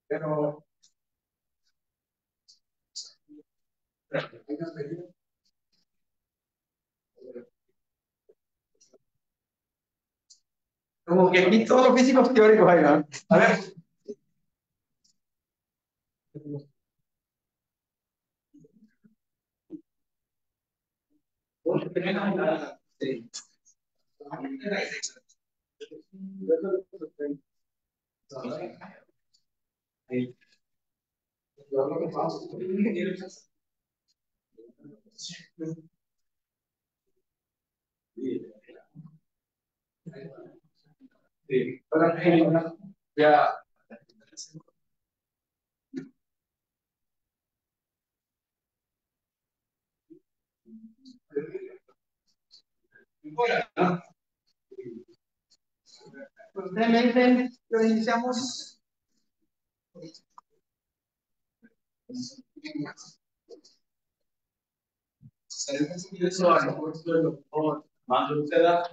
Pero, como que aquí todos los físicos teóricos hay, ¿no? A ver. Sí. Sí. Ya. Pues brevemente, lo iniciamos. Eso a lo mejor del doctor Mando Uceda,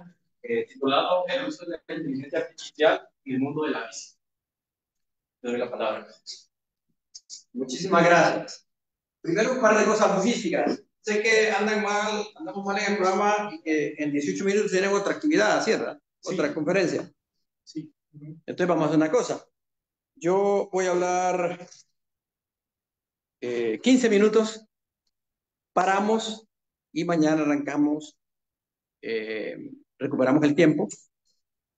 titulado El uso de la inteligencia artificial y el mundo de la física. Le doy la palabra. Muchísimas gracias. Primero, un par de cosas logísticas. Sé que andamos mal en el programa y que en 18 minutos tienen otra actividad, ¿cierto? Sí. Otra conferencia. Sí. Entonces vamos a hacer una cosa. Yo voy a hablar 15 minutos, paramos y mañana arrancamos, recuperamos el tiempo.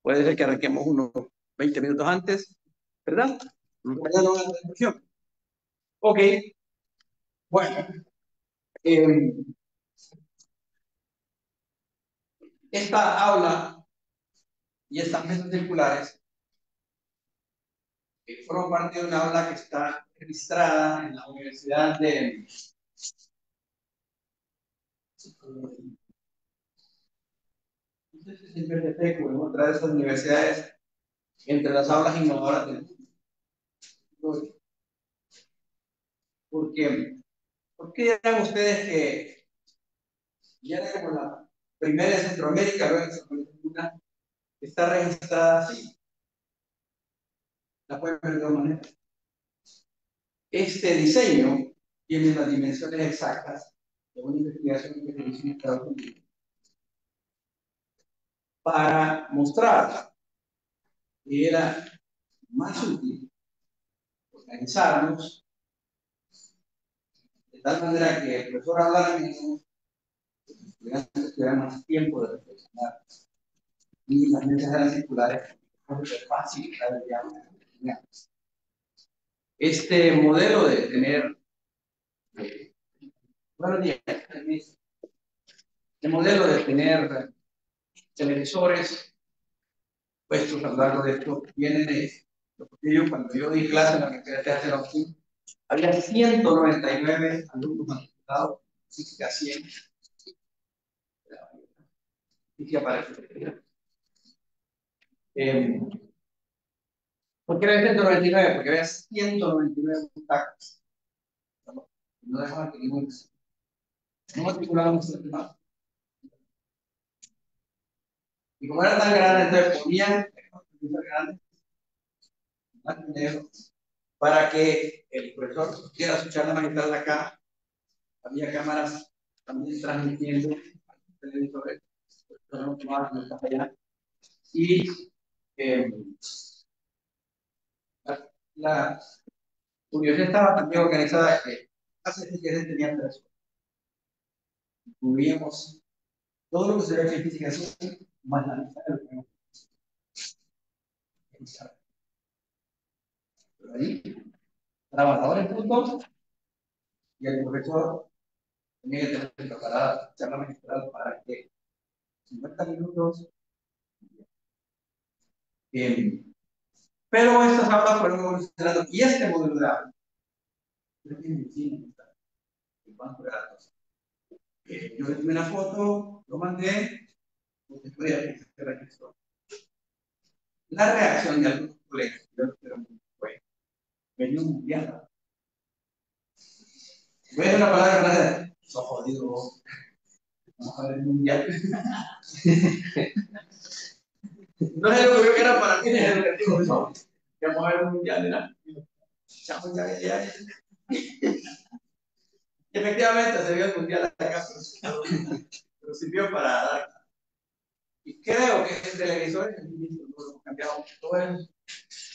Puede ser que arranquemos unos 20 minutos antes, ¿verdad? Mañana una transmisión. Ok, bueno. Eh, esta aula y estas mesas circulares forman parte de una aula que está registrada en la Universidad de en otra de esas universidades entre las aulas innovadoras del mundo. ¿Por qué dirán ustedes que ya era como la primera de Centroamérica, luego de Centroamérica, está registrada así? La pueden ver de dos maneras. Este diseño tiene las dimensiones exactas de una investigación que se hizo en Estados Unidos para mostrar que era más útil organizarnos de tal manera que el profesor hablara menos, los estudiantes tuvieran más tiempo de reflexionar y las mesas eran circulares, es fácil para el diálogo. Este modelo de tener, buenos días, este modelo de tener televisores puestos a lo largo de esto viene de porque yo cuando yo di clase en la Universidad de Teatro aquí, había 199 alumnos matriculados, física 100, y que aparece. ¿Por qué había 199? Porque había 199 contactos. No dejaban que ninguno. No matriculábamos el tema. Y como era tan grande, entonces ponían grande, para que el profesor pudiera escuchar la magistral acá. Había cámaras también transmitiendo televisores, y la universidad estaba también organizada que hace que tenía tres. Incluíamos todo lo que se ve en física más la lista de lo que pero ahí, trabajadores juntos y el profesor tenía que tener preparada la charla magistral para que 50 minutos. Eh, pero estas aulas fueron evolucionando y este modelo de aula, creo que en medicina está, en banco de datos. Yo le tomé una foto, lo mandé, porque se registró. La reacción de algunos colegas, fue medio mundial. Voy a dar una palabra grande. So jodido. Vamos a ver el mundial. No es lo que era para mí, es educativo. No. Vamos a ver el mundial, ¿verdad? Chamo, ya. Efectivamente, se vio el mundial acá, pero sirvió para dar. Y creo que el televisor es el mismo, lo hemos cambiado todo eso,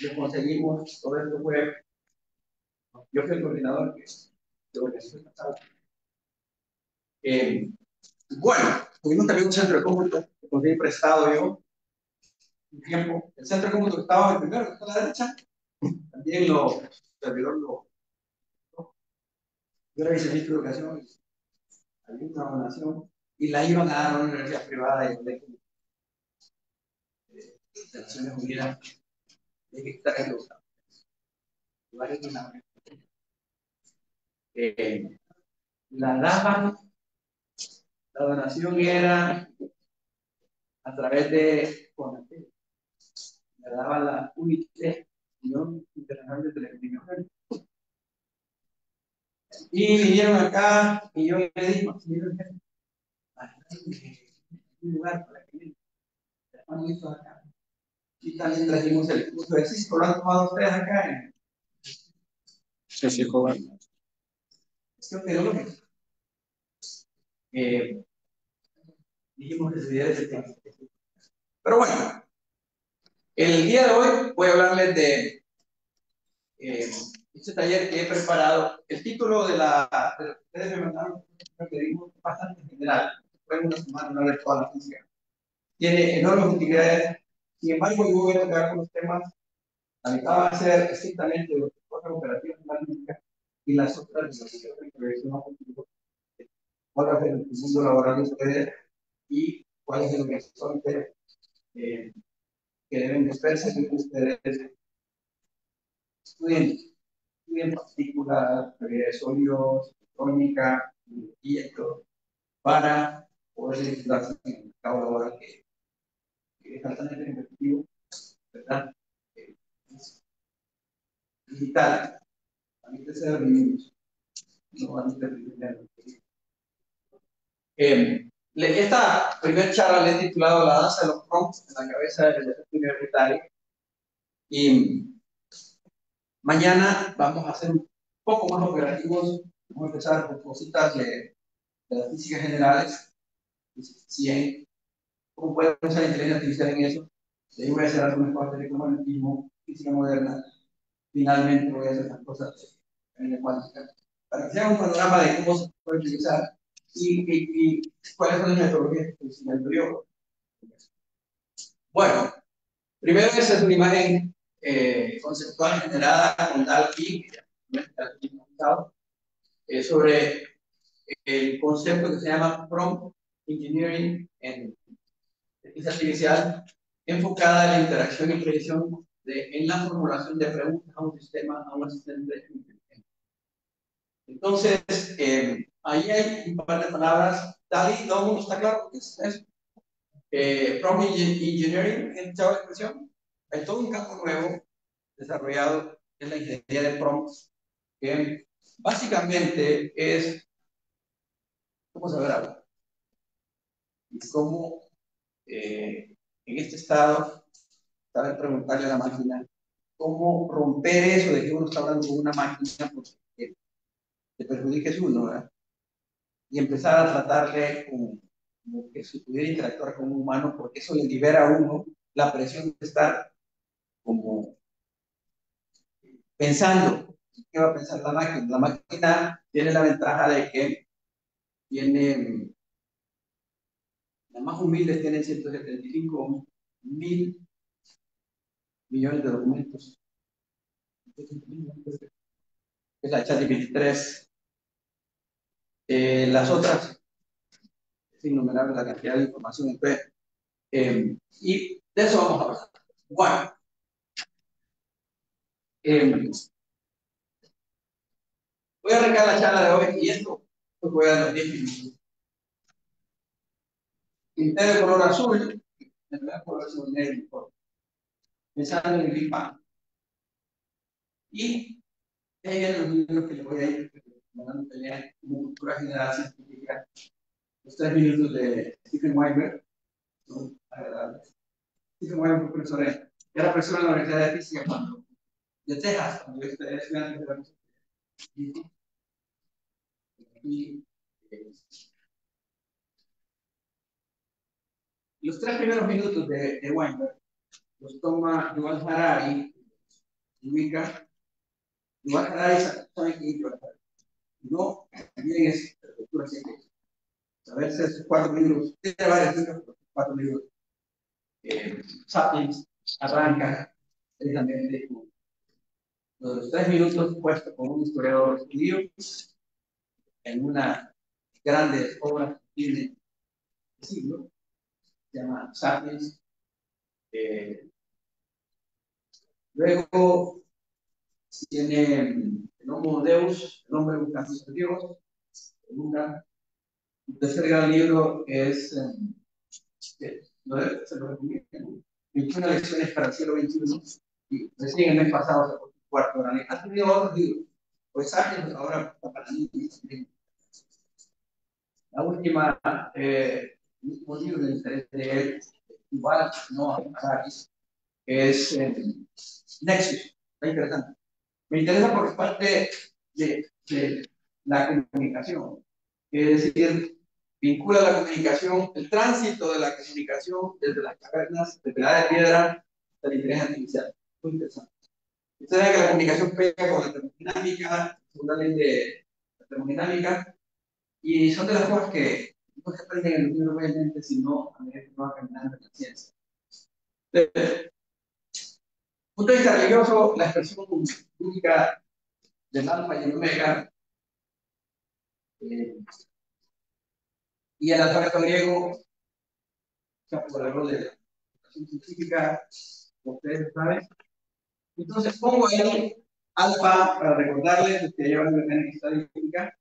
lo conseguimos, todo esto fue. Yo fui el coordinador que organizó esta sala. Bueno, tuvimos también un centro de cómputo que conseguí prestado yo un tiempo. El centro de cómputo que estaba en el primero, que está a la derecha, también el servidor yo era viceministro de educación, había una donación y la iban a dar a una universidad privada y de Naciones Unidas de que está en los la daban, la donación era a través de CONATEL, le daban la UIT, Unión Internacional de Telecomunicaciones. Y vinieron acá y yo le dije, un lugar para que están listos acá. Y también trajimos el curso de Cisco, lo han tomado ustedes acá. Sí, sí, joven. Cuestión pedológica. Dijimos que se diera ese tema. Pero bueno, el día de hoy voy a hablarles de este taller que he preparado. El título de lo que ustedes me mandaron, que digo, es bastante general. Fue una semana no leer toda la física. Tiene enormes utilidades. Sin embargo, yo voy a tocar con los temas. La mitad va a ser estrictamente de los cosas operativas analíticas y las otras de la prevención a futuro. ¿Cuál va a ser el mundo laboral de ustedes y cuál es el horizonte que deben de esperarse que ustedes estudien partículas, teoría de sólidos, electrónica, y esto, para poder legislarse en el mercado laboral que es altamente competitivo, ¿verdad? Digital, también de ser minutos, no van a interpretar. Esta primera charla le he titulado La danza de los prompts en la cabeza del desarrollo universitario. Y mañana vamos a ser un poco más operativos. Vamos a empezar con cositas de las físicas generales. 100. ¿Cómo puede usar la inteligencia artificial en eso? De ahí voy a hacer algunas cosas de electromagnetismo, física moderna. Finalmente voy a hacer las cosas en la cuántica. Para que sea un panorama de cómo se puede utilizar y cuáles son las metodologías que utilizo yo. Bueno, primero esa es una imagen conceptual generada con Dalkey, sobre el concepto que se llama prompt engineering en inteligencia artificial, enfocada en la interacción y predicción en la formulación de preguntas a un sistema, a un asistente inteligente. Entonces, ahí hay un par de palabras. DALL-E, todo el mundo está claro qué es eso. Prompt engineering, ¿entiendes la expresión? Hay todo un campo nuevo desarrollado en la ingeniería de prompts, que básicamente es cómo saber hablar y cómo en este estado saber preguntarle a la máquina cómo romper eso de que uno está hablando con una máquina porque te perjudiques uno, ¿verdad? Y empezar a tratarle como que si pudiera interactuar con un humano, porque eso le libera a uno la presión de estar como pensando. ¿Qué va a pensar la máquina? La máquina tiene la ventaja de que tiene, las más humildes tienen 175 mil millones de documentos. Es la ChatGPT 3. Las otras, es innumerable la cantidad de información. Entonces, y de eso vamos a hablar. Bueno, voy a arrancar la charla de hoy y esto voy a dar los 10 minutos. Pinté de color azul, de color azul negro, pensando en el Big Bang. Y en los libros que les voy a ir mandando pelear como cultura general científica, los 3 minutos de Stephen Weinberg son agradables. Stephen Weinberg fue profesor, era profesor en la Universidad de Física cuando de Texas, cuando yo estudié estudiante de la universidad. Y, los 3 primeros minutos de Weinberg los toma Yuval Harari, ubica. Yuval Harari sabe que Yuval Harari. No, también es lectura científica. Saberse esos 4 libros, tiene varios libros, 4 libros. Sapiens arranca precisamente con los 3 minutos puestos por un historiador judío en una grande obra que tiene el siglo, se llama Sapiens. Luego tiene el Homo Deus, el hombre buscando a Dios. El tercer gran libro es, se lo recomiendo, 21 lecciones para el siglo XXI. Y recién el mes pasado se puso cuarto gran libro. Ha tenido otros libros, pues Sapiens ahora está para niños. La última, el último libro de interés de él, igual no a Harari, es Nexus. Está interesante. Me interesa por parte de la comunicación, es decir, vincula la comunicación, el tránsito de la comunicación desde las cavernas, desde la edad de piedra hasta la inteligencia artificial. Muy interesante. Ustedes saben que la comunicación pega con la termodinámica, fundamentalmente la termodinámica, y son de las cosas que no se aprenden en los libros, obviamente, sino a medida que uno va caminando en la ciencia. Desde el punto de vista religioso, la expresión única del alfa y el omega, y el alfabeto griego, o sea, por el error de la educación científica, ustedes saben. Entonces pongo ahí alfa para recordarles que llevan mecánica estadística.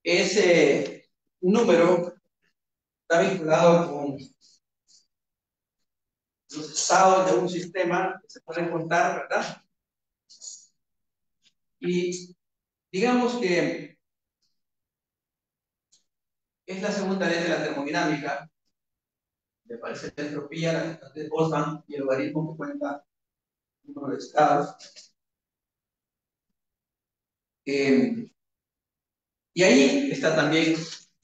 Ese número está vinculado con los estados de un sistema que se pueden contar, ¿verdad? Y digamos que es la segunda ley de la termodinámica, me parece la entropía, la constante de Boltzmann y el logaritmo que cuenta el número de estados. Y ahí está también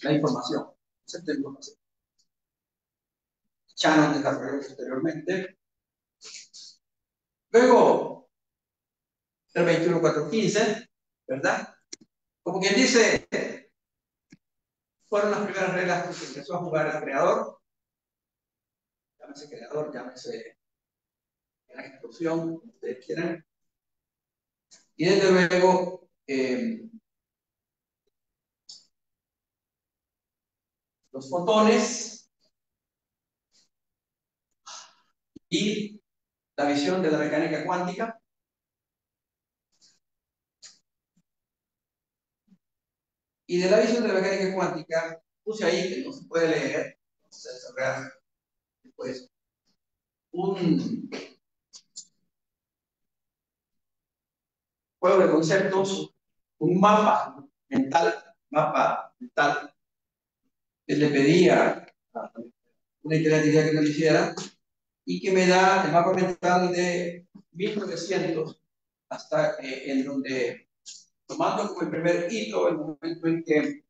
la información, concepto de información. Shannon desarrolló posteriormente. Luego, el 21415, ¿verdad? Como quien dice, fueron las primeras reglas con que empezó a jugar el creador. Llámese la explosión, como ustedes quieran. Y desde luego, los fotones y la visión de la mecánica cuántica. Y de la visión de la mecánica cuántica, puse ahí, que no se puede leer, vamos a desarrollar después, un juego de conceptos, un mapa mental, que le pedía a una inteligencia que lo hiciera, y que me da el mapa mental de 1900 hasta en donde, tomando como el primer hito el momento en que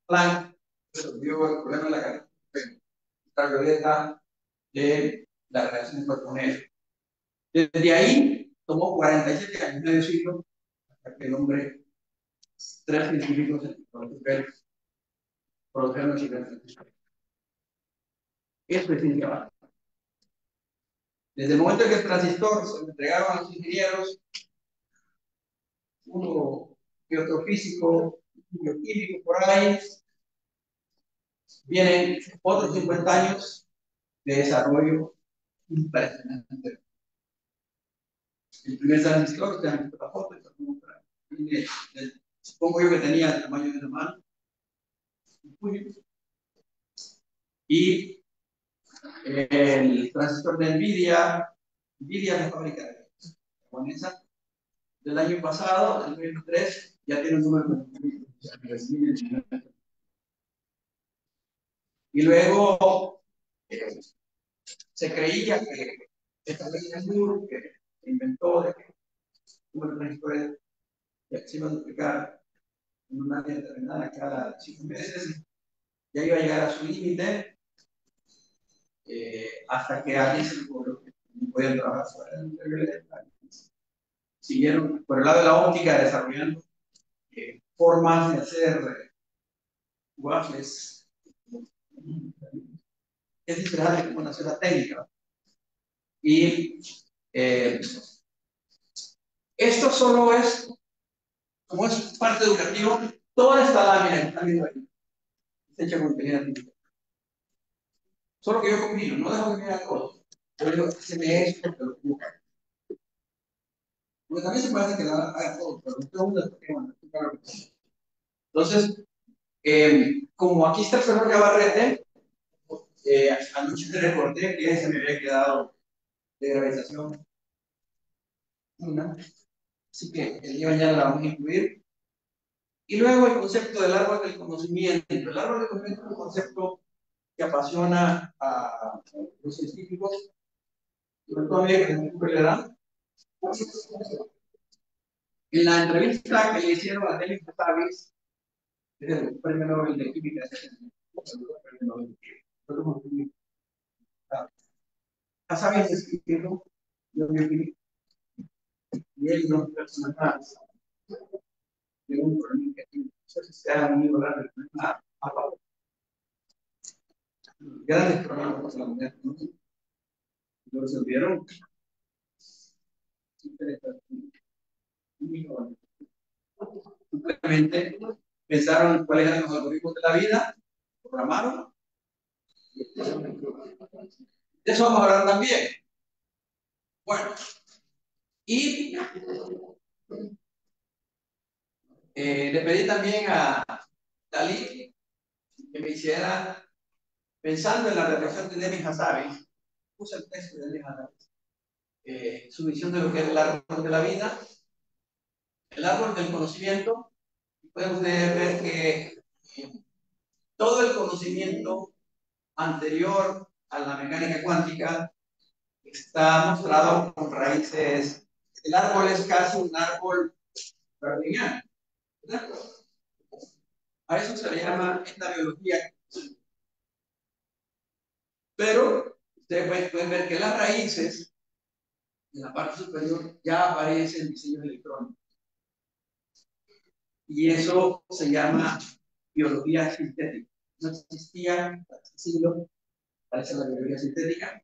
Planck resolvió el problema de la ultravioleta de las reacciones cuerpo-negro. Desde ahí tomó 47 años, medio siglo, hasta que el hombre, 3 científicos produjeron el siguiente. Eso es ciencia. Desde el momento en que el transistor se lo entregaron a los ingenieros, uno que otro físico, bioquímico por ahí, vienen otros 50 años de desarrollo impresionante. El primer transistor, ustedes han visto la foto, supongo yo que tenía el tamaño de una mano, y el transistor de NVIDIA es la fábrica japonesa del año pasado, del 2003, ya tiene un número de. Y luego se creía que esta ley de Moore que inventó de que número de transistores que se iban a duplicar en una área determinada cada 5 meses, ya iba a llegar a su límite hasta que alguien se le ocurrió que no podían trabajar fuera del nivel. Siguieron por el lado de la óptica desarrollando formas de hacer waffles. Es interesante como nació la técnica. Y esto solo es, como es parte educativa, toda esta lámina que está viendo aquí, está hecha con ingeniería artificial. Solo que yo combino, no dejo que me haga todo. Yo digo, se me es porque lo pongo. Porque también se puede hacer que la haga todo, pero todo es porque, entonces, como aquí está el profesor Navarrete, anoche te recordé que se me había quedado de gravitación una, así que el día de mañana la vamos a incluir. Y luego el concepto del árbol del conocimiento. El árbol del conocimiento es un concepto que apasiona a los científicos, sobre todo a mí, que me edad. En la entrevista que le hicieron a Denis Hassabis, el premio Nobel de Química, Hassabis escribió, y él y dos personajes de un problema que tiene. Se ha unido a grandes problemas para la humanidad. Lo resolvieron. Simplemente pensaron cuáles eran los algoritmos de la vida, programaron. De eso vamos a hablar también. Bueno, y le pedí también a Dalí que me hiciera, pensando en la reflexión de Demis Hassabis, puse el texto de Demis Hassabis, su visión de lo que es el árbol de la vida, el árbol del conocimiento. Pueden ustedes ver que todo el conocimiento anterior a la mecánica cuántica está mostrado con raíces. El árbol es casi un árbol darwiniano, ¿verdad? A eso se le llama en la biología. Pero ustedes pueden ver que las raíces, en la parte superior, ya aparecen diseños electrónicos. Y eso se llama biología sintética. No existía hace siglos, parece la biología sintética.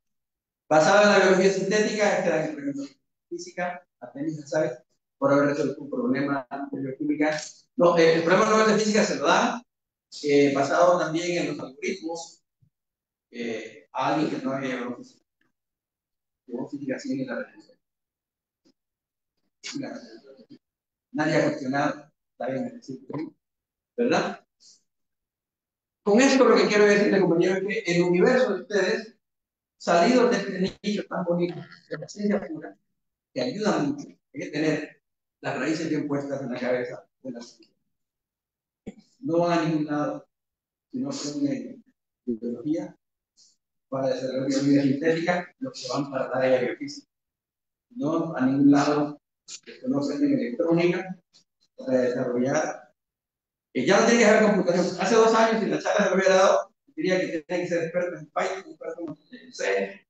Basada en la biología sintética, esta era el premio de física, Artemisa, ¿sabes? Por haber resuelto un problema de bioquímica. No, el problema Nobel de física se lo da, basado también en los algoritmos, a alguien que no había llevado física. Llevó física así en la religión. Nadie ha cuestionado, está bien el círculo, ¿verdad? Con esto lo que quiero decirle, compañeros, es que el universo de ustedes, salidos de este nicho tan bonito, de la ciencia pura, que ayuda mucho, hay que tener las raíces bien puestas en la cabeza de la ciencia. No van a ningún lado si no aprenden biología para desarrollar biología sintética, los que van para la área biofísica. No a ningún lado los que no aprenden electrónica para desarrollar. Ya no tiene que haber computación. Hace 2 años, si la charla se lo hubiera dado, diría que tiene que ser experto en Python, experto en C,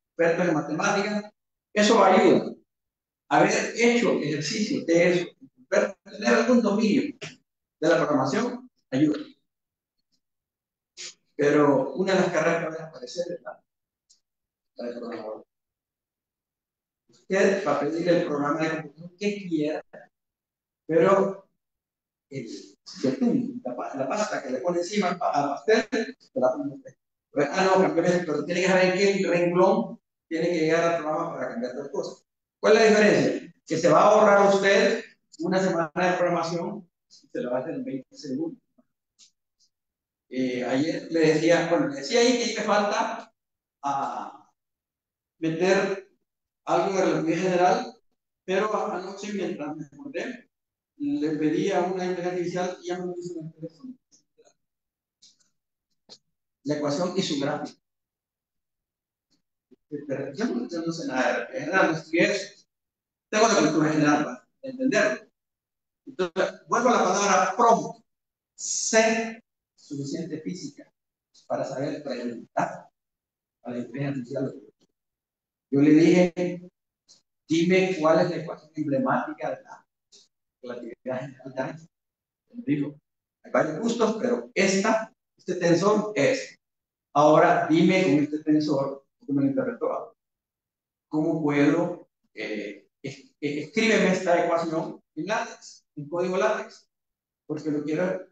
experto en matemáticas. Eso ayuda. Haber hecho ejercicio de eso, tener algún dominio de la programación, ayuda. Pero una de las carreras que van a aparecer es la de programador. Usted va a pedir el programa de computación que quiera, pero el betún, la pasta que le pone encima al pastel, se la pone usted. No, cambió esto, pero tiene que saber qué renglón tiene que llegar al programa para cambiar las cosas. ¿Cuál es la diferencia? Que se va a ahorrar usted una semana de programación y se la va a hacer en 20 segundos. Ayer le decía, bueno, le decía ahí que me falta meter algo de relatividad general, pero anoche mientras me acordé, le pedí a una inteligencia artificial y ya me hizo el teléfono. La ecuación y su gráfico. Yo no sé nada de RP general, no estudié eso. Tengo la cultura general para entenderlo. Entonces, vuelvo a la palabra prompt. Sé suficiente física para saber preguntar a la inteligencia artificial. Yo le dije, dime cuál es la ecuación emblemática de la relatividad general de Einstein. Me dijo, hay varios gustos, pero este tensor es. Ahora dime con este tensor, ¿cómo lo interpretó? ¿Cómo puedo, escríbeme esta ecuación en látex, en código látex, porque lo quiero,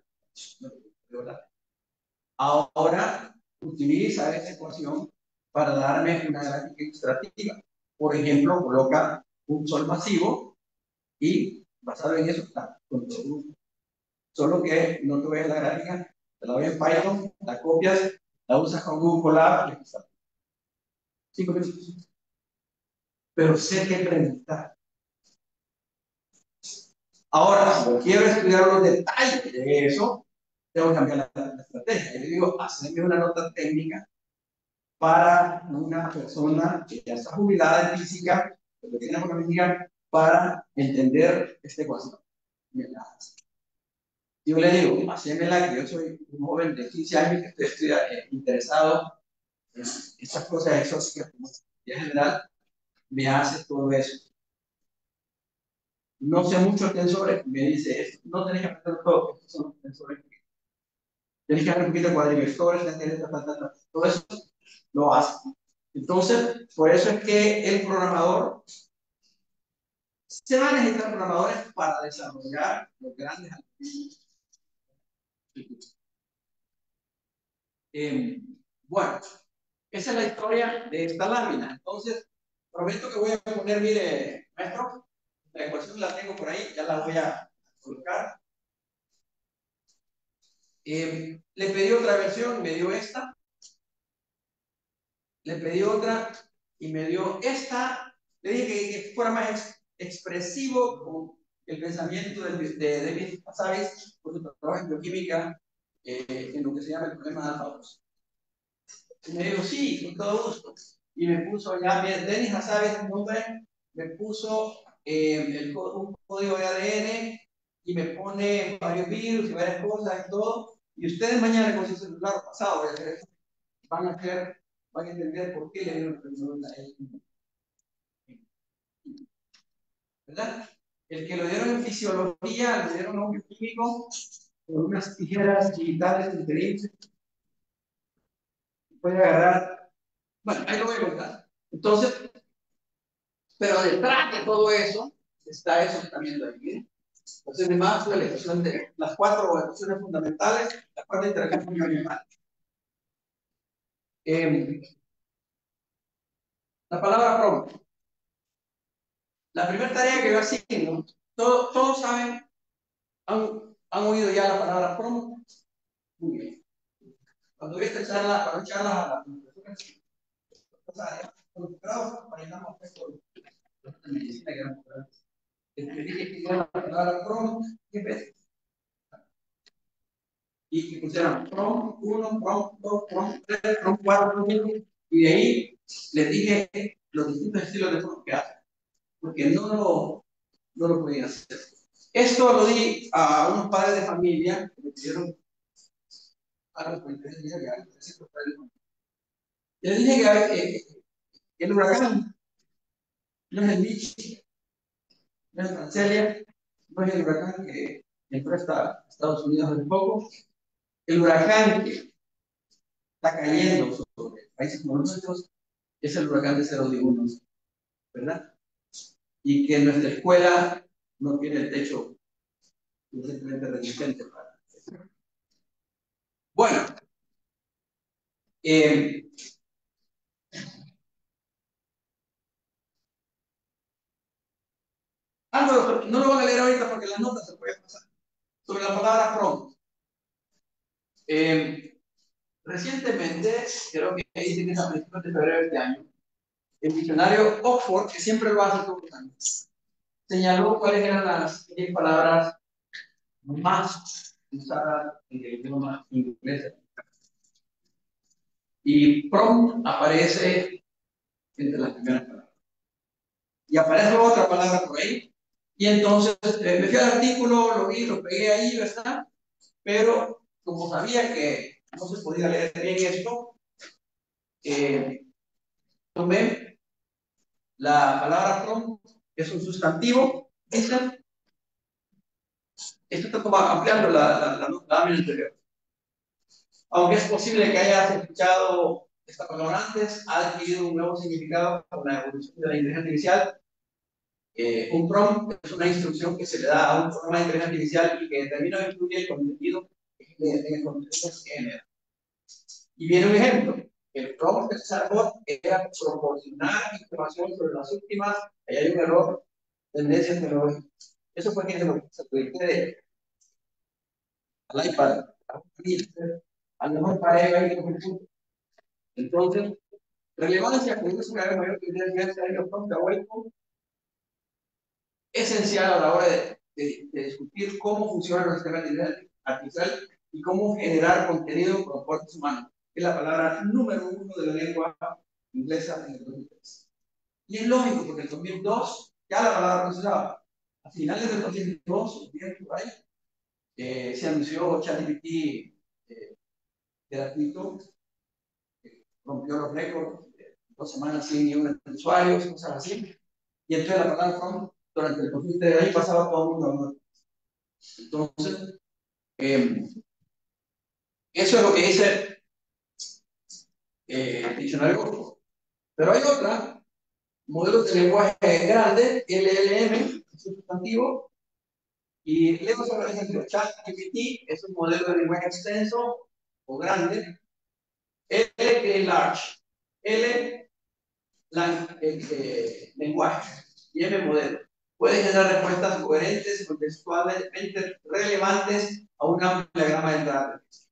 ahora utiliza esa ecuación para darme una gráfica ilustrativa. Por ejemplo, coloca un sol masivo y basado en eso está con todo. Solo que no te ves la gráfica, te la doy en Python, la copias, la usas con Google Colab y está. 5 minutos. Pero sé qué preguntar. Ahora, si yo quiero estudiar los detalles de eso, tengo que cambiar la estrategia. Yo digo, hacerme una nota técnica para una persona que ya está jubilada en física, que tiene una física, para entender esta ecuación. Yo le digo, hacémela, que yo soy un joven de 15 años que estoy interesado en estas cosas exóticas, como en general, me hace todo eso. No sé mucho tensores, me dice esto, no tenés que aprender todo, estos son los tensores. Tenés que aprender un poquito de cuadrivectores, todo eso lo hace. Entonces, por eso es que el programador, se van a necesitar programadores para desarrollar los grandes algoritmos. Bueno, esa es la historia de esta lámina. Entonces, prometo que voy a poner, mire, maestro, la ecuación la tengo por ahí, ya la voy a colocar. Le pedí otra versión, me dio esta. Le pedí otra y me dio esta. Le dije que fuera más expresivo con el pensamiento de David Hassabis, por su trabajo en bioquímica, en lo que se llama el problema de alfa. Y me dijo, sí, con todo gusto. Y me puso ya, Denis Hassabis, el nombre, me puso un código de ADN y me pone varios virus y varias cosas y todo. Y ustedes mañana con su celular pasado, van a entender por qué le dieron el celular a él. ¿Verdad? El que lo dieron en fisiología, lo dieron a un bioquímico con unas tijeras digitales increíbles. Puede agarrar. Bueno, ahí lo voy a contar. Entonces, pero detrás de todo eso está eso también ahí. ¿Bien? Entonces, además, la ecuación de las 4 ecuaciones fundamentales, las 4 interacciones animales. La palabra prompt. La primera tarea que yo asigno, todos saben, han oído ya la palabra prompt. Muy bien. Cuando voy a esta charla, para charlas a la medicina que dije que la palabra prompt, ¿qué ves? Y que pusieron prompt 1, prompt 2, prompt 3, prompt 4, prompt 5, y de ahí les dije los distintos estilos de prompt que hacen, porque no lo podían hacer. Esto lo di a unos padres de familia que me pidieron algo por interés de ella, y les dije que el huracán no es el Mitch, no es Francelia, no es el huracán que entró a Estados Unidos hace poco, el huracán que está cayendo sobre países como nosotros es el huracán de 0,1, ¿verdad? Y que nuestra escuela no tiene el techo suficientemente resistente para. Bueno, algo no lo van a leer ahorita porque las notas se pueden pasar. Sobre la palabra prompt. Recientemente, creo que dice que es a principios de febrero de este año, el diccionario Oxford, que siempre lo hace todos los años, señaló cuáles eran las 10 palabras más usadas en el idioma inglés. Y prompt aparece entre las primeras palabras. Y aparece otra palabra por ahí. Y entonces me fui al artículo, lo vi, lo pegué ahí, ¿verdad? Pero como sabía que no se podía leer bien esto, tomé la palabra from, que es un sustantivo, dice, esto está como ampliando la lámina anterior. Aunque es posible que hayas escuchado esta palabra antes, ha adquirido un nuevo significado con la evolución de la inteligencia artificial. Un prompt es una instrucción que se le da a un programa de inteligencia artificial y que determina o incluye el contenido en el contenido que se genera. Y viene un ejemplo. El prompt del chatbot era proporcionar información sobre las últimas, ahí hay un error, tendencias tecnológicas. Eso fue que se puede al iPad, a lo mejor para él ahí. Entonces, relevancia, pues es una mayor que de prompt awake, esencial a la hora de discutir cómo funciona el sistema de inteligencia artificial y cómo generar contenido con aportes humanos. Es la palabra número 1 de la lengua inglesa en el 2003. Y es lógico, porque en el 2002 ya la palabra no se usaba. A finales del 2002, bien por ahí, se anunció ChatGPT gratuito, rompió los récords, 2 semanas sin ni un usuarios, cosas así. Y entonces la palabra from, durante el 2003 de ahí pasaba todo el mundo. Entonces, eso es lo que dice el diccionario. Pero hay otra, modelos de lenguaje grande, LLM, es un sustantivo, y leo sobre el ejemplo, ChatGPT es un modelo de lenguaje extenso o grande, L que es large, L lenguaje y M modelo. Puede generar respuestas coherentes, contextualmente relevantes a una amplia gama de entradas.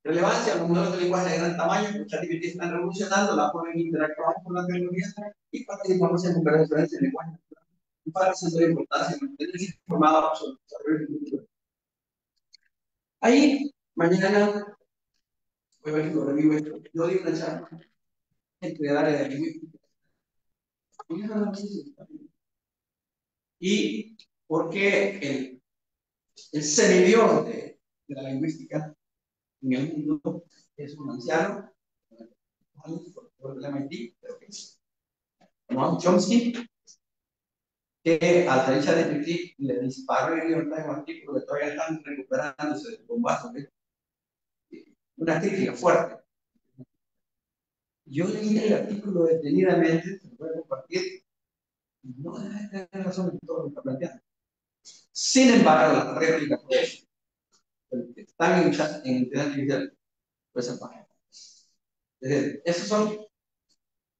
Relevancia, los modelos de lenguaje de gran tamaño, que ChatGPT están revolucionando la forma en interactuar con la tecnología y participamos en conversaciones en lenguaje natural. Y para eso es de importancia mantenerse informado sobre el desarrollo del futuro. Ahí, mañana, voy a ver si lo revivo esto. Yo di una charla entre el área de lingüística. Y por qué el semidioso de la lingüística en el mundo es un anciano, por el MIT, creo que es Noam Chomsky, que al salir ChatGPT le disparó y dio un artículo que todavía están recuperándose del bombazo. Una crítica fuerte. Yo leí el artículo detenidamente, se lo voy a compartir, y no deja de tener razón en todo lo que está planteando. Sin embargo, las réplicas están en inteligencia artificial, pues esa página. Es decir, esas son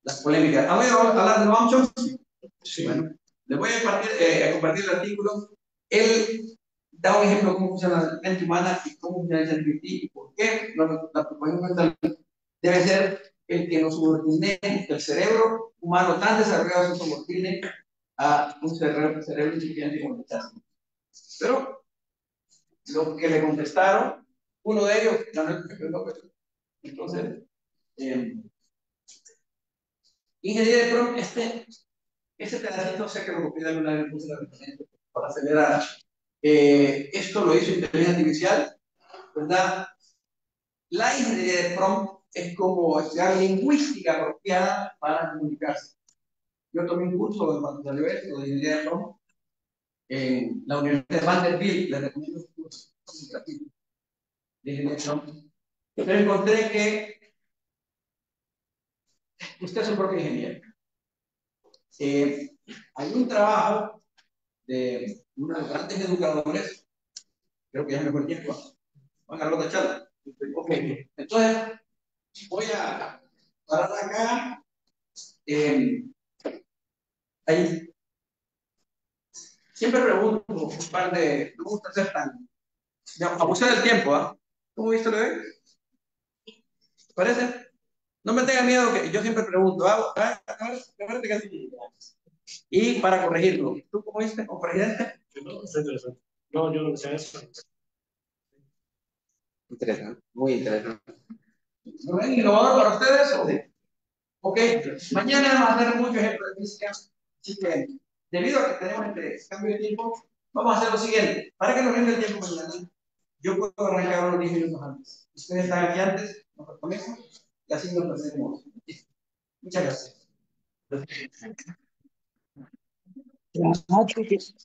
las polémicas. Voy a hablar de Noam Chomsky. Sí. Bueno, les voy a compartir el artículo. Él da un ejemplo de cómo funciona la mente humana y cómo funciona el ChatGPT y por qué la proposición debe ser el que nos subordine, que el cerebro humano tan desarrollado se subordine a un cerebro incipiente como el ChatGPT. Pero lo que le contestaron, uno de ellos ganó el premio Nobel. Entonces, ingeniería de prompt, este pedacito sé que lo copié de alguna vez, puse la referencia para acelerar. Esto lo hizo inteligencia artificial, ¿verdad? La ingeniería de prompt es como estudiar lingüística apropiada para comunicarse. Yo tomé un curso cuando salió esto de ingeniería de prompt en la Universidad de Vanderbilt, les recomiendo un curso de ingeniería de prompt. Pero encontré que usted es un propio ingeniero. Hay un trabajo de uno de los grandes educadores, creo que ya es mejor tiempo, Juan Carlos de Chala. Ok, entonces voy a parar acá. Ahí. Siempre pregunto un par de. No me gusta hacer tan. Abusar del tiempo, ¿ah? ¿Cómo viste lo de? ¿Te parece? No me tenga miedo, que yo siempre pregunto. Y para corregirlo. ¿Tú cómo viste, como presidente? No, está interesante. No, yo no lo sé eso. Interesante, muy interesante. ¿No ven innovador para ustedes? Ok, mañana vamos a hacer muchos ejemplos de física, así que debido a que tenemos este cambio de tiempo, vamos a hacer lo siguiente. Para que nos rinde el tiempo mañana, yo puedo arrancar unos 10 minutos antes. Ustedes están aquí antes, nos reconectamos y así nos procedemos. Muchas gracias. Buenas noches.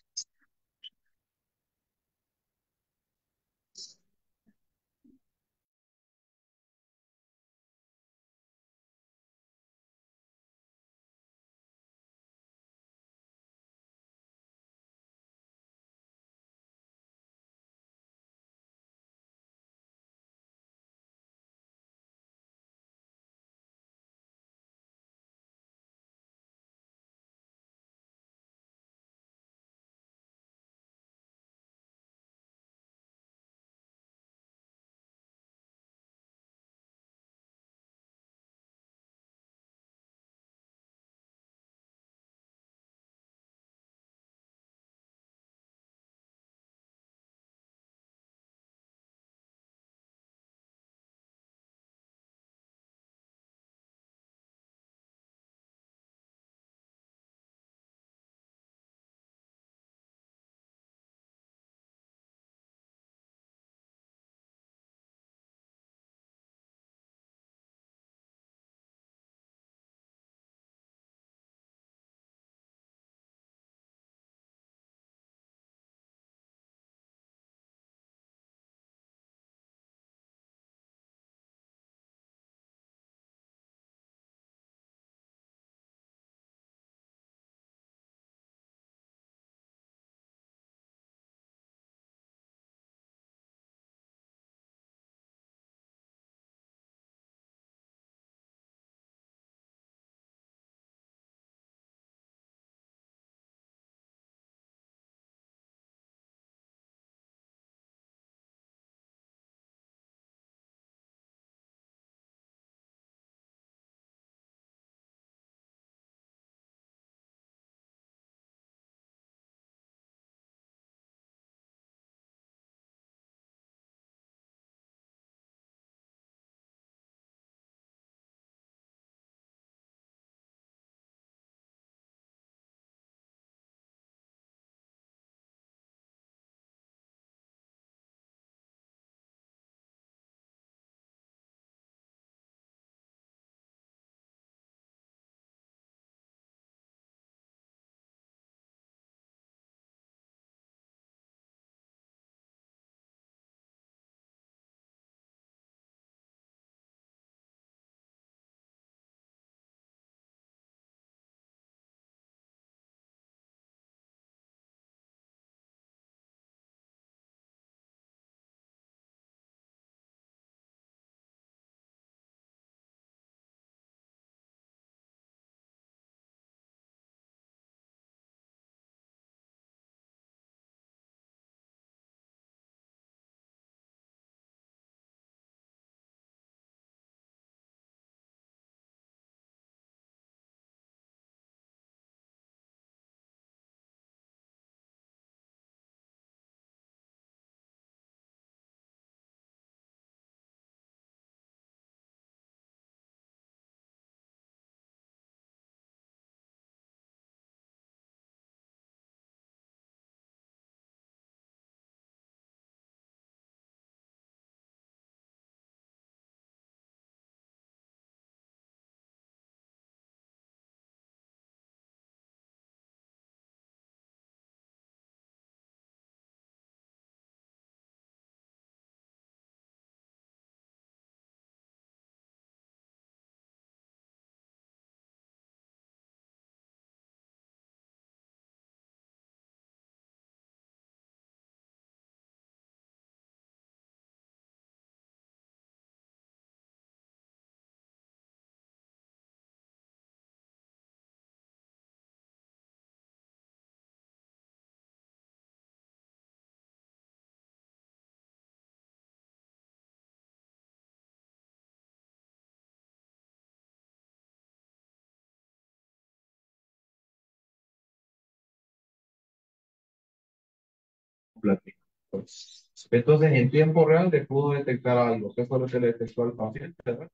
Platino. Pues, entonces, en tiempo real le pudo detectar algo. ¿Qué fue lo que le detectó al paciente? ¿Verdad?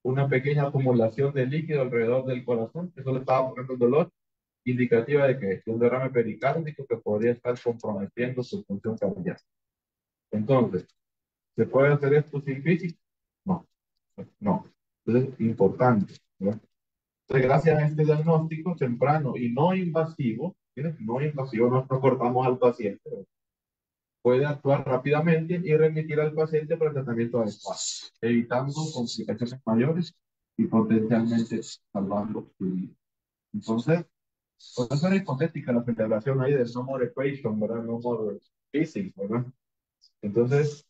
una pequeña acumulación de líquido alrededor del corazón, eso le estaba poniendo dolor, indicativa de que es un derrame pericárdico que podría estar comprometiendo su función cardíaca. Entonces, ¿se puede hacer esto sin física? No, no. Entonces, importante, ¿verdad? Entonces, gracias a este diagnóstico temprano y no invasivo, ¿sí? No invasivo, no cortamos al paciente, ¿verdad? Puede actuar rápidamente y remitir al paciente para el tratamiento adecuado, evitando complicaciones mayores y potencialmente salvando su vida. Entonces, por eso era hipotética la celebración ahí del no more equation, ¿verdad? No more physics, ¿verdad? Entonces,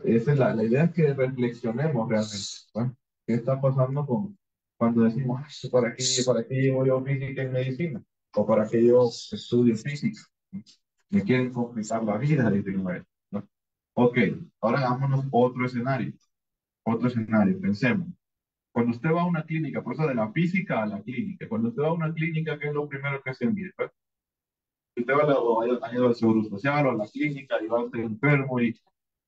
esa es la idea, es que reflexionemos realmente, ¿verdad? ¿Qué está pasando cuando decimos, "Ah, para qué llevo yo física en medicina? O para qué yo estudio física? Me quieren complicar la vida, dicen, ¿no? Ok, ahora hagámonos otro escenario. Otro escenario, pensemos. Cuando usted va a una clínica, por eso de la física a la clínica, cuando usted va a una clínica, ¿qué es lo primero que se mide? Pues, usted va a o ha ido al seguro social o a la clínica y va usted enfermo y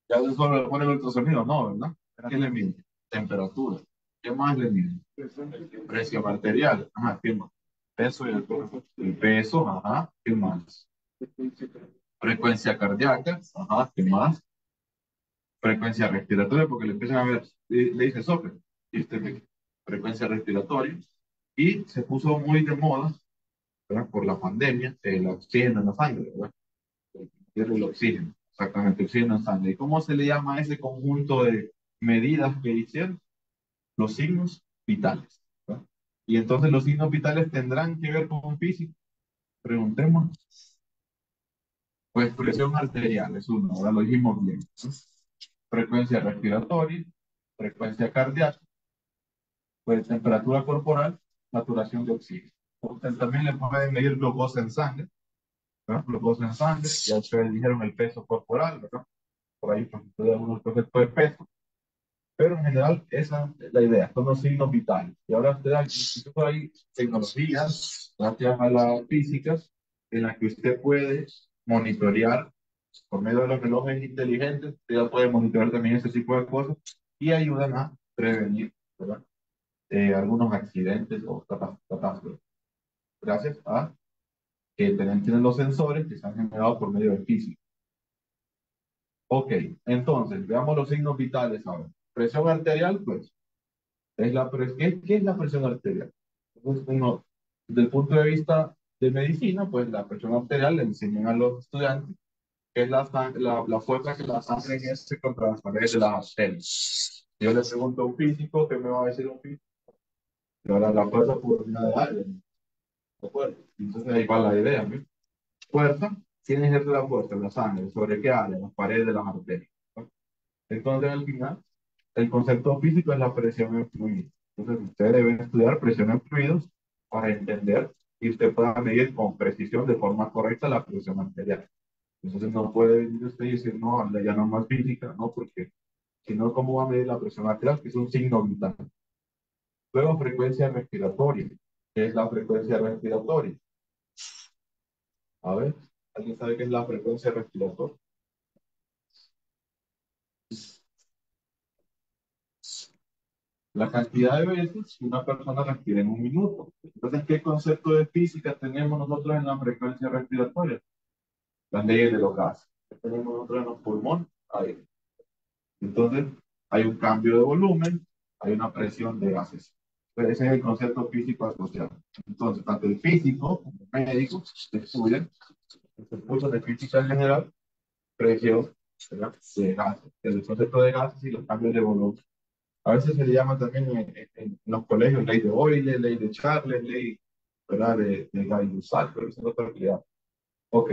ya solo le ponen el ultrasonido, no, ¿verdad? ¿Qué le mide? Temperatura. ¿Qué más le mide? Presión arterial. Ajá, ¿qué más? Peso y el peso, ajá, ¿qué más? Frecuencia cardíaca, ajá, ¿qué más? Frecuencia respiratoria, porque le empiezan a ver, le dice sopre, y usted ve frecuencia respiratoria, y se puso muy de moda, ¿verdad? Por la pandemia, el oxígeno en la sangre, ¿verdad? El oxígeno, exactamente, oxígeno en sangre. ¿Y cómo se le llama a ese conjunto de medidas que hicieron? Los signos vitales, ¿verdad? Y entonces los signos vitales tendrán que ver con físico. Preguntemos, pues presión arterial es uno, ahora lo dijimos bien, ¿no? Frecuencia respiratoria, frecuencia cardíaca, pues temperatura corporal, saturación de oxígeno. Usted también le pueden medir glucosa en sangre, ¿verdad? Glucosa en sangre, ya ustedes dijeron el peso corporal, ¿verdad? Por ahí pues, ustedes algunos conceptos de peso, pero en general esa es la idea, son los signos vitales. Y ahora usted incluso hay tecnologías, gracias a las físicas, en las que usted puede monitorear por medio de los relojes inteligentes, usted ya puede monitorear también ese tipo de cosas y ayudan a prevenir, ¿verdad? Algunos accidentes o catástrofes, gracias a que tienen los sensores que se han generado por medio de física. Ok, entonces, veamos los signos vitales ahora. Presión arterial, pues, ¿qué es la presión arterial? Entonces, uno, desde el punto de vista de medicina, pues la presión arterial le enseñan a los estudiantes que es la fuerza que la sangre ejerce contra las paredes de las arterias. Yo le pregunto a un físico, ¿qué me va a decir un físico? Y ahora la fuerza por unidad de aire, ¿de acuerdo? Entonces ahí va la idea, ¿no? Fuerza, ¿quién ejerce la fuerza? La sangre. ¿Sobre qué área? Las paredes de las arterias, ¿no? Entonces, al final, el concepto físico es la presión en fluidos. Entonces, usted debe estudiar presión en fluidos para entender y usted pueda medir con precisión, de forma correcta, la presión arterial. Entonces, no puede venir usted y decir, no, ya no más física, no, porque si no, ¿cómo va a medir la presión arterial? Que es un signo vital. Luego, frecuencia respiratoria. ¿Qué es la frecuencia respiratoria? A ver, ¿alguien sabe qué es la frecuencia respiratoria? La cantidad de veces que una persona respira en un minuto. Entonces, ¿qué concepto de física tenemos nosotros en la frecuencia respiratoria? Las leyes de los gases. ¿Qué tenemos nosotros en los pulmones? Aire. Entonces, hay un cambio de volumen, hay una presión de gases. Entonces, ese es el concepto físico asociado. Entonces, tanto el físico como el médico estudian el curso de física en general, presión, ¿verdad? De gases, el concepto de gases y los cambios de volumen. A veces se le llama también en los colegios ley de Euler, ley de Charles, ley, ¿verdad? De Gay-Lussac, pero eso es otra actividad. Ok.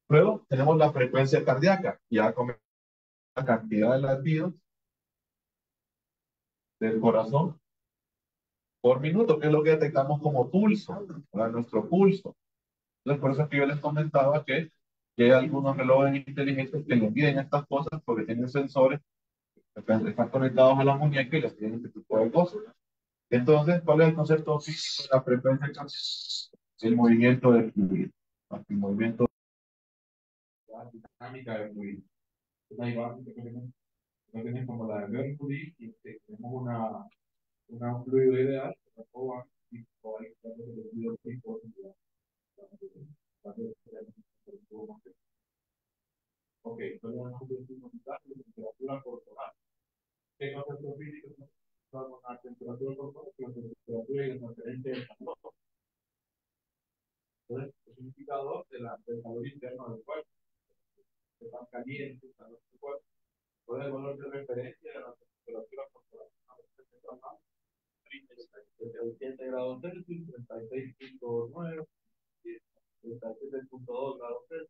Luego tenemos la frecuencia cardíaca, ya con la cantidad de latidos del corazón por minuto, que es lo que detectamos como pulso, ¿verdad? Nuestro pulso. Entonces, por eso es que yo les comentaba que hay algunos relojes inteligentes que le miden estas cosas porque tienen sensores que están conectados a la muñeca y les tienen este tipo de cosas. Entonces, ¿cuál es el concepto físico de la frecuencia cardíaca? El movimiento del fluido. El movimiento de la dinámica del fluido. no tienes como la de Mercury y tenemos un fluido ideal, que es o hay que darle el fluido tipo, ok, entonces vamos a utilizar la temperatura corporal. ¿Qué conceptos físicos son la temperatura corporal? La temperatura y la transferencia del calor. Entonces, es un indicador del calor interno del cuerpo. Que tan caliente, está nuestro cuerpo. ¿Cuál es el valor de referencia de la temperatura corporal? Desde 80 grados Celsius, 36.9, 37.2 grados Celsius.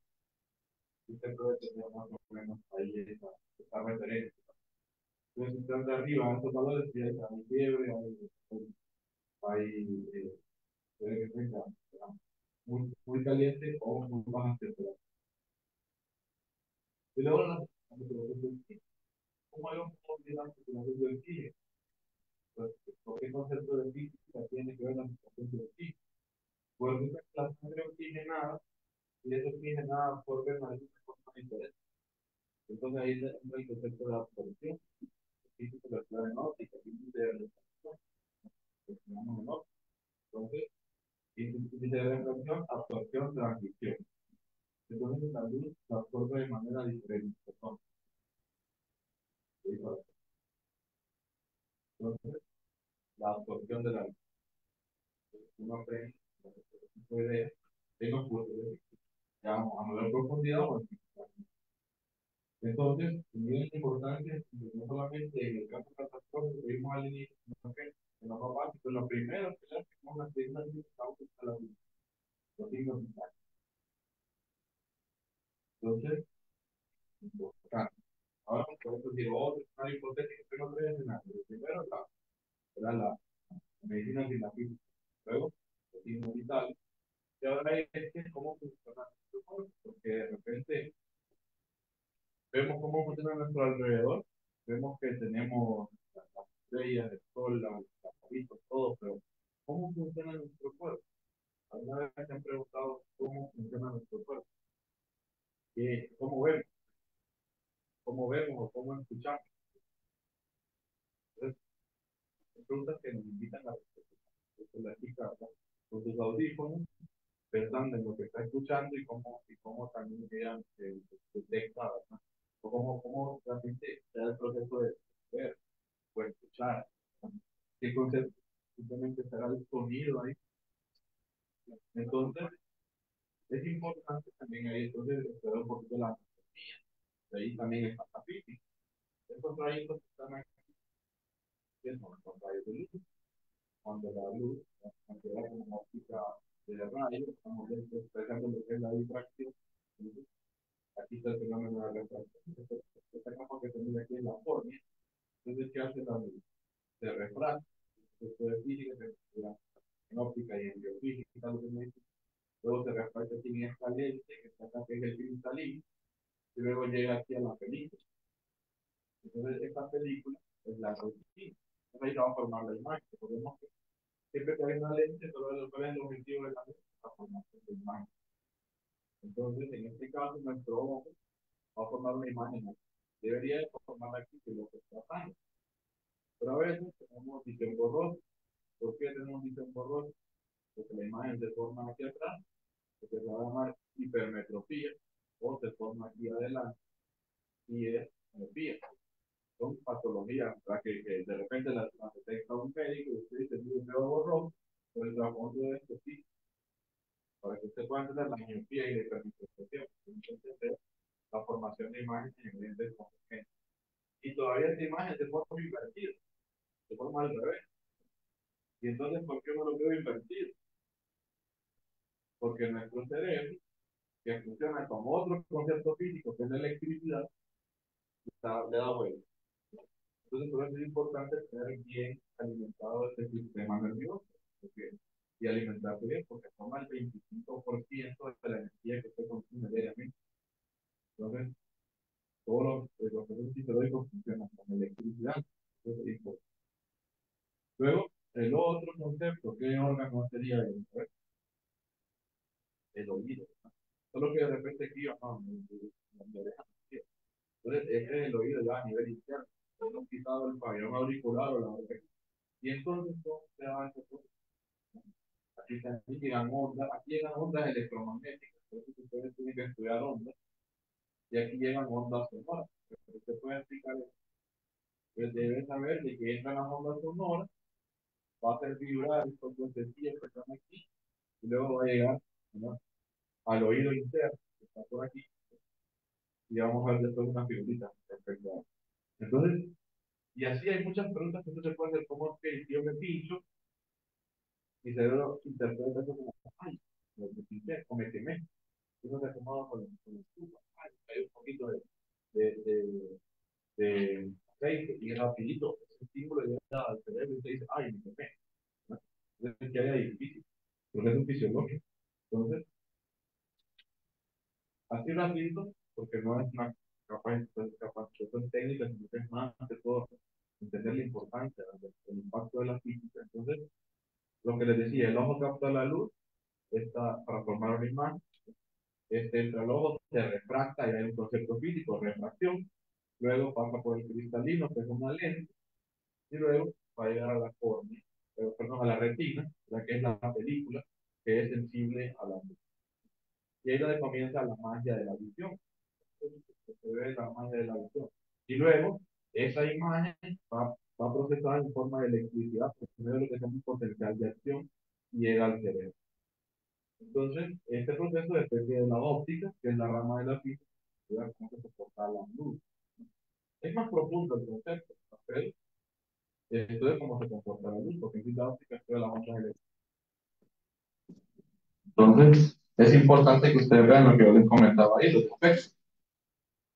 Usted puede tener más o menos ahí esa referencia. Entonces, si están de arriba, en estos valores, si hay fiebre, hay puede que tenga muy caliente o muy baja temperatura. Y luego la temperatura del oxígeno. ¿Cómo hay un la temperatura del oxígeno? Pues, ¿por qué concepto de física tiene que ver la situación del oxígeno? Porque la sangre oxigenada y esa oxigenada por ver de forma diferente. Entonces ahí entra el concepto de absorción. Física de la clave náutica, índice de refracción, que se llama menor. Entonces, índice de refracción, absorción, transmisión. Entonces la luz la absorbe de manera diferente. Entonces, la absorción de la luz. Uno aprende, puede, tengo puede, ya a mayor profundidad o entonces, muy importante, no solamente en el campo de transporte que vimos al inicio, sino que en los papás, pues lo primero que se hace es una segunda de la luz, los signos vitales. Entonces, importante. Ahora, por eso digo, otro escenario hipotético que no creen en nada. Primero, era la medicina sin la física. Luego, los signos vitales. Y ahora es que cómo funciona nuestro cuerpo, porque de repente vemos cómo funciona a nuestro alrededor, vemos que tenemos las estrellas, el sol, las palitos, todo, pero ¿cómo funciona nuestro cuerpo? ¿Alguna vez se han preguntado cómo funciona nuestro cuerpo? ¿Cómo vemos o cómo escuchamos? Entonces, son preguntas que nos invitan a la chica con sus audífonos, pensando en lo que está escuchando y cómo también ella detecta, ¿verdad? O cómo realmente se da el proceso de ver o escuchar. ¿Qué concepto? Simplemente será el sonido ahí. Entonces, es importante también ahí, entonces, estudiar un poquito la anatomía. De ahí también está la física. Estos rayos que están aquí, que son los rayos de luz. Cuando la luz, cuando era como una óptica de rayos, estamos expresando lo que es la difracción. Entonces, aquí está el fenómeno de la refracción. Esta capa que tenemos aquí en la fórmula. Entonces, ¿qué hace la luz? Se refracta. Esto es física, se estudia en óptica y en biofísica, lo que me dice. Luego se refracta aquí en esta lente, que está acá, que es el cristalino, y luego llega aquí a la película. Entonces, esta película es la retina. Entonces, ahí se va a formar la imagen. Recordemos que siempre que hay una lente, solo cuál es el objetivo de la lente, la formación de imagen. Entonces, en este caso, nuestro ojo va a formar una imagen aquí. Debería de formar aquí que lo que está pasando. Pero a veces tenemos visión borrosa. ¿Por qué tenemos visión borrosa? Porque la imagen se forma aquí atrás, que se va a llamar hipermetropía, o se forma aquí adelante, y es miopía. Son patologías para que de repente la detecta un médico y usted dice, mire, veo borroso, pues el trasfondo de esto sí, para que usted pueda entender la miopía y la hipermetropía, entonces la formación de imágenes en lentes convergentes. Y todavía esta imagen se forma invertida, se forma al revés. Y entonces, ¿por qué no lo veo invertido? Porque nuestro cerebro, que funciona como otro concepto físico, que es la electricidad, le da vuelta. Entonces, por eso es importante tener bien alimentado este sistema nervioso. Y alimentarse bien, porque toma el 25% de la energía que se consume diariamente. Entonces, todos los procesos fisiológicos funcionan con electricidad. Entonces, es importante. Luego, el otro concepto, ¿qué órgano sería el oído? Solo que de repente aquí, no, mi oreja no. Entonces, ese es el oído ya a nivel interno. Hemos quitado el pabellón auricular o la oreja. Y entonces, ¿cómo se va a hacer? Aquí también aquí llegan ondas electromagnéticas. Por eso ustedes tienen que estudiar ondas. Y aquí llegan ondas sonoras. Usted puede explicar eso. Pues debe saber de que entran las ondas sonoras, va a hacer vibrar estos huesecillos que están aquí, y luego va a llegar, ¿no?, al oído interno, que está por aquí, y vamos a ver después una figurita respecto a eso. Entonces, y así hay muchas preguntas que no se puede hacer, como que yo me pincho, mi cerebro interpreta eso como, ay, me pinché o me quemé. Eso se ha quemado con el estufa, ay, hay un poquito de, de, de aceite, y rapidito, ese estímulo llega al cerebro y usted dice, ay, me quemé. ¿No? Entonces, que haya difícil, porque es un fisiológico. Entonces, así rapidito, porque no es una capacitación técnica, sino que es más que todo entender la importancia del impacto de la física. Entonces, lo que les decía, el ojo capta la luz, está para formar una imagen, entra al ojo, se refracta, y hay un concepto físico, refracción, luego pasa por el cristalino, que es una lente, y luego va a llegar a la córnea, perdón, a la retina, la que es la película, que es sensible a la luz. Y ahí es donde comienza la magia de la visión. Se ve la magia de la visión. Y luego, esa imagen va procesada en forma de electricidad, por medio de lo que se llama un potencial de acción, y llega al cerebro. Entonces, este proceso depende de la óptica, que es la rama de la física, que es cómo se comporta la luz. Es más profundo el concepto, pero estudia cómo se comporta la luz, porque en sí la óptica estudia las ondas eléctricas. Entonces, es importante que ustedes vean lo que yo les comentaba ahí, los efectos.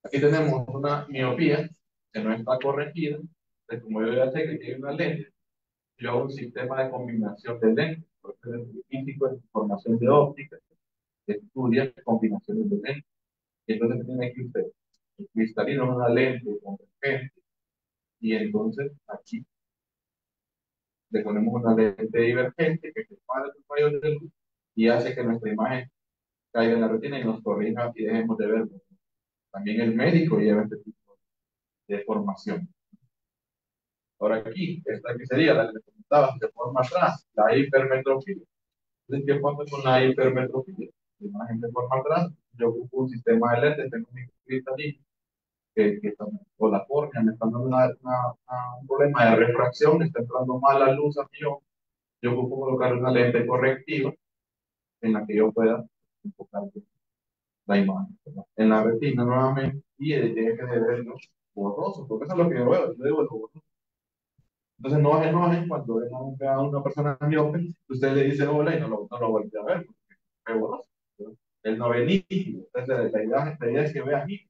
Aquí tenemos una miopía que no está corregida, de como yo ya sé que tiene una lente, y luego un sistema de combinación de lentes, porque el físico es formación de óptica, que estudia combinaciones de lentes. Y entonces tiene aquí usted, el cristalino es una lente convergente, y entonces aquí le ponemos una lente divergente que separa los rayos de luz y hace que nuestra imagen caiga en la retina y nos corrija y dejemos de ver. También el médico lleva este tipo de formación. Ahora aquí, esta que sería la que les comentaba, se forma atrás, la hipermetropía. Entonces, ¿qué pasa con la hipermetropía? La imagen se forma atrás, yo ocupo un sistema de lentes, tengo mi cristalino, o la córnea me está dando un problema de refracción, me está entrando mala luz a mi ojo, yo ocupo colocar una lente correctiva en la que yo pueda enfocar la imagen, ¿verdad?, en la retina nuevamente, y deje de verlo borroso, porque eso es lo que yo veo, yo digo el borroso. Entonces no es cuando ven a una persona miope, usted le dice hola y no lo vuelve a ver, porque ve borroso, ¿verdad? Él no ve nítido. Entonces la idea es que vea nítido.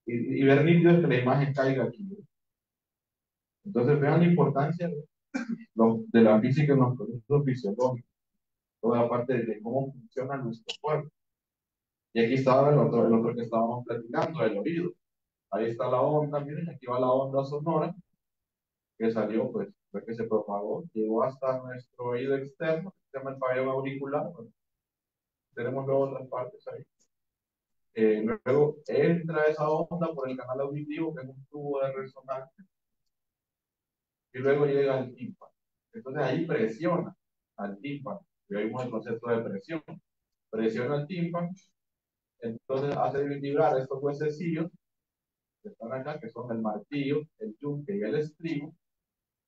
Y ver nítido es que la imagen caiga aquí, ¿verdad? Entonces vean la importancia de la física en los procesos fisiológicos, toda la parte de cómo funciona nuestro cuerpo. Y aquí estaba el otro que estábamos platicando, el oído. Ahí está la onda, miren, aquí va la onda sonora que salió, pues, fue que se propagó, llegó hasta nuestro oído externo, que se llama el pabellón auricular. Bueno, tenemos luego otras partes ahí. Luego entra esa onda por el canal auditivo, que es un tubo de resonancia, y luego llega al tímpano. Entonces ahí presiona al tímpano, y oímos el concepto de presión. Presiona al tímpano, entonces hace vibrar estos huesecillos que están acá, que son el martillo, el yunque y el estribo.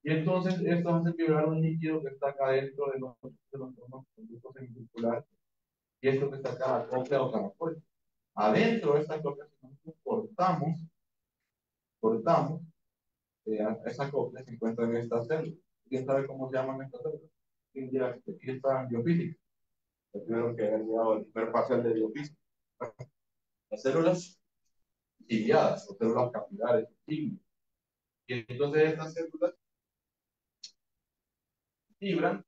Y entonces esto hace vibrar un líquido que está acá dentro de los conductos semicirculares. Y esto que está acá, la cóclea o caracol. Adentro de esta cóclea, si nosotros cortamos, esa cóclea se encuentra en esta célula. ¿Quién sabe cómo se llaman estas células? ¿Quién dirá que aquí está biofísica? El primero que ha llegado al primer parcial de biofísica. Las células ciliadas o células capilares. Y entonces estas células vibran,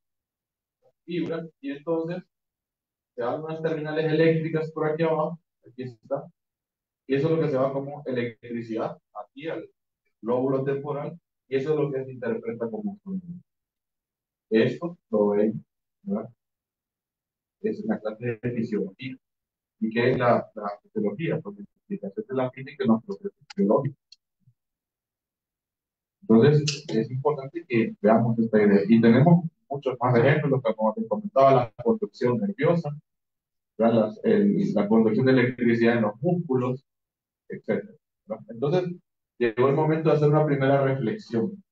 y entonces se dan unas terminales eléctricas por aquí abajo, aquí está, y eso es lo que se va como electricidad aquí al lóbulo temporal, y eso es lo que se interpreta como sonido. Esto lo ven, ¿verdad? Es una clase de fisiología. ¿Y qué es la fisiología? Porque explicación de la física en los procesos biológicos. Entonces, es importante que veamos esta idea. Y tenemos muchos más ejemplos, como te comentaba, la conducción nerviosa, la conducción de electricidad en los músculos, etc. Entonces, llegó el momento de hacer una primera reflexión.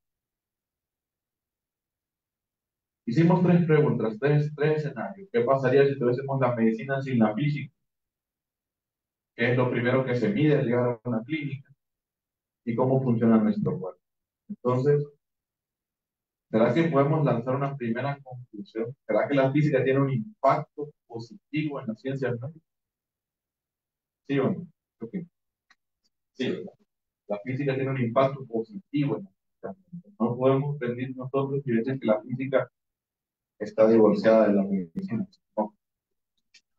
Hicimos tres preguntas, tres escenarios. ¿Qué pasaría si tuviésemos la medicina sin la física? ¿Qué es lo primero que se mide al llegar a una clínica? ¿Y cómo funciona nuestro cuerpo? Entonces, ¿será que podemos lanzar una primera conclusión? ¿Será que la física tiene un impacto positivo en las ciencias médicas? ¿Sí o no? Ok. Sí, ¿verdad? La física tiene un impacto positivo en las ciencias médicas. No podemos pedir nosotros y decir que la física está divorciada de la medicina. No,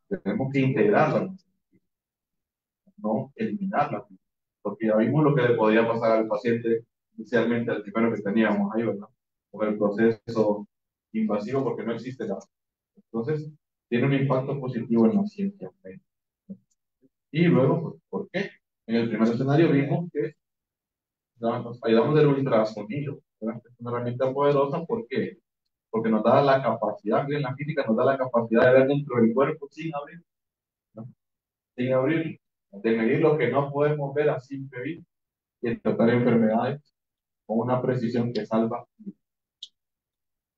tenemos que integrarla, no eliminarla. Porque ya vimos lo que le podía pasar al paciente inicialmente, al primero que teníamos ahí, ¿verdad? Con el proceso invasivo, porque no existe la. Entonces, tiene un impacto positivo en la ciencia médica. Y luego, pues, ¿por qué? En el primer escenario vimos que nos ayudamos del ultrasonido, ¿verdad? Es una herramienta poderosa, ¿por qué? Porque nos da la capacidad, en la física nos da la capacidad de ver dentro del cuerpo sin abrir, ¿no? Sin abrir, de medir lo que no podemos ver a simple vista y de tratar enfermedades con una precisión que salva.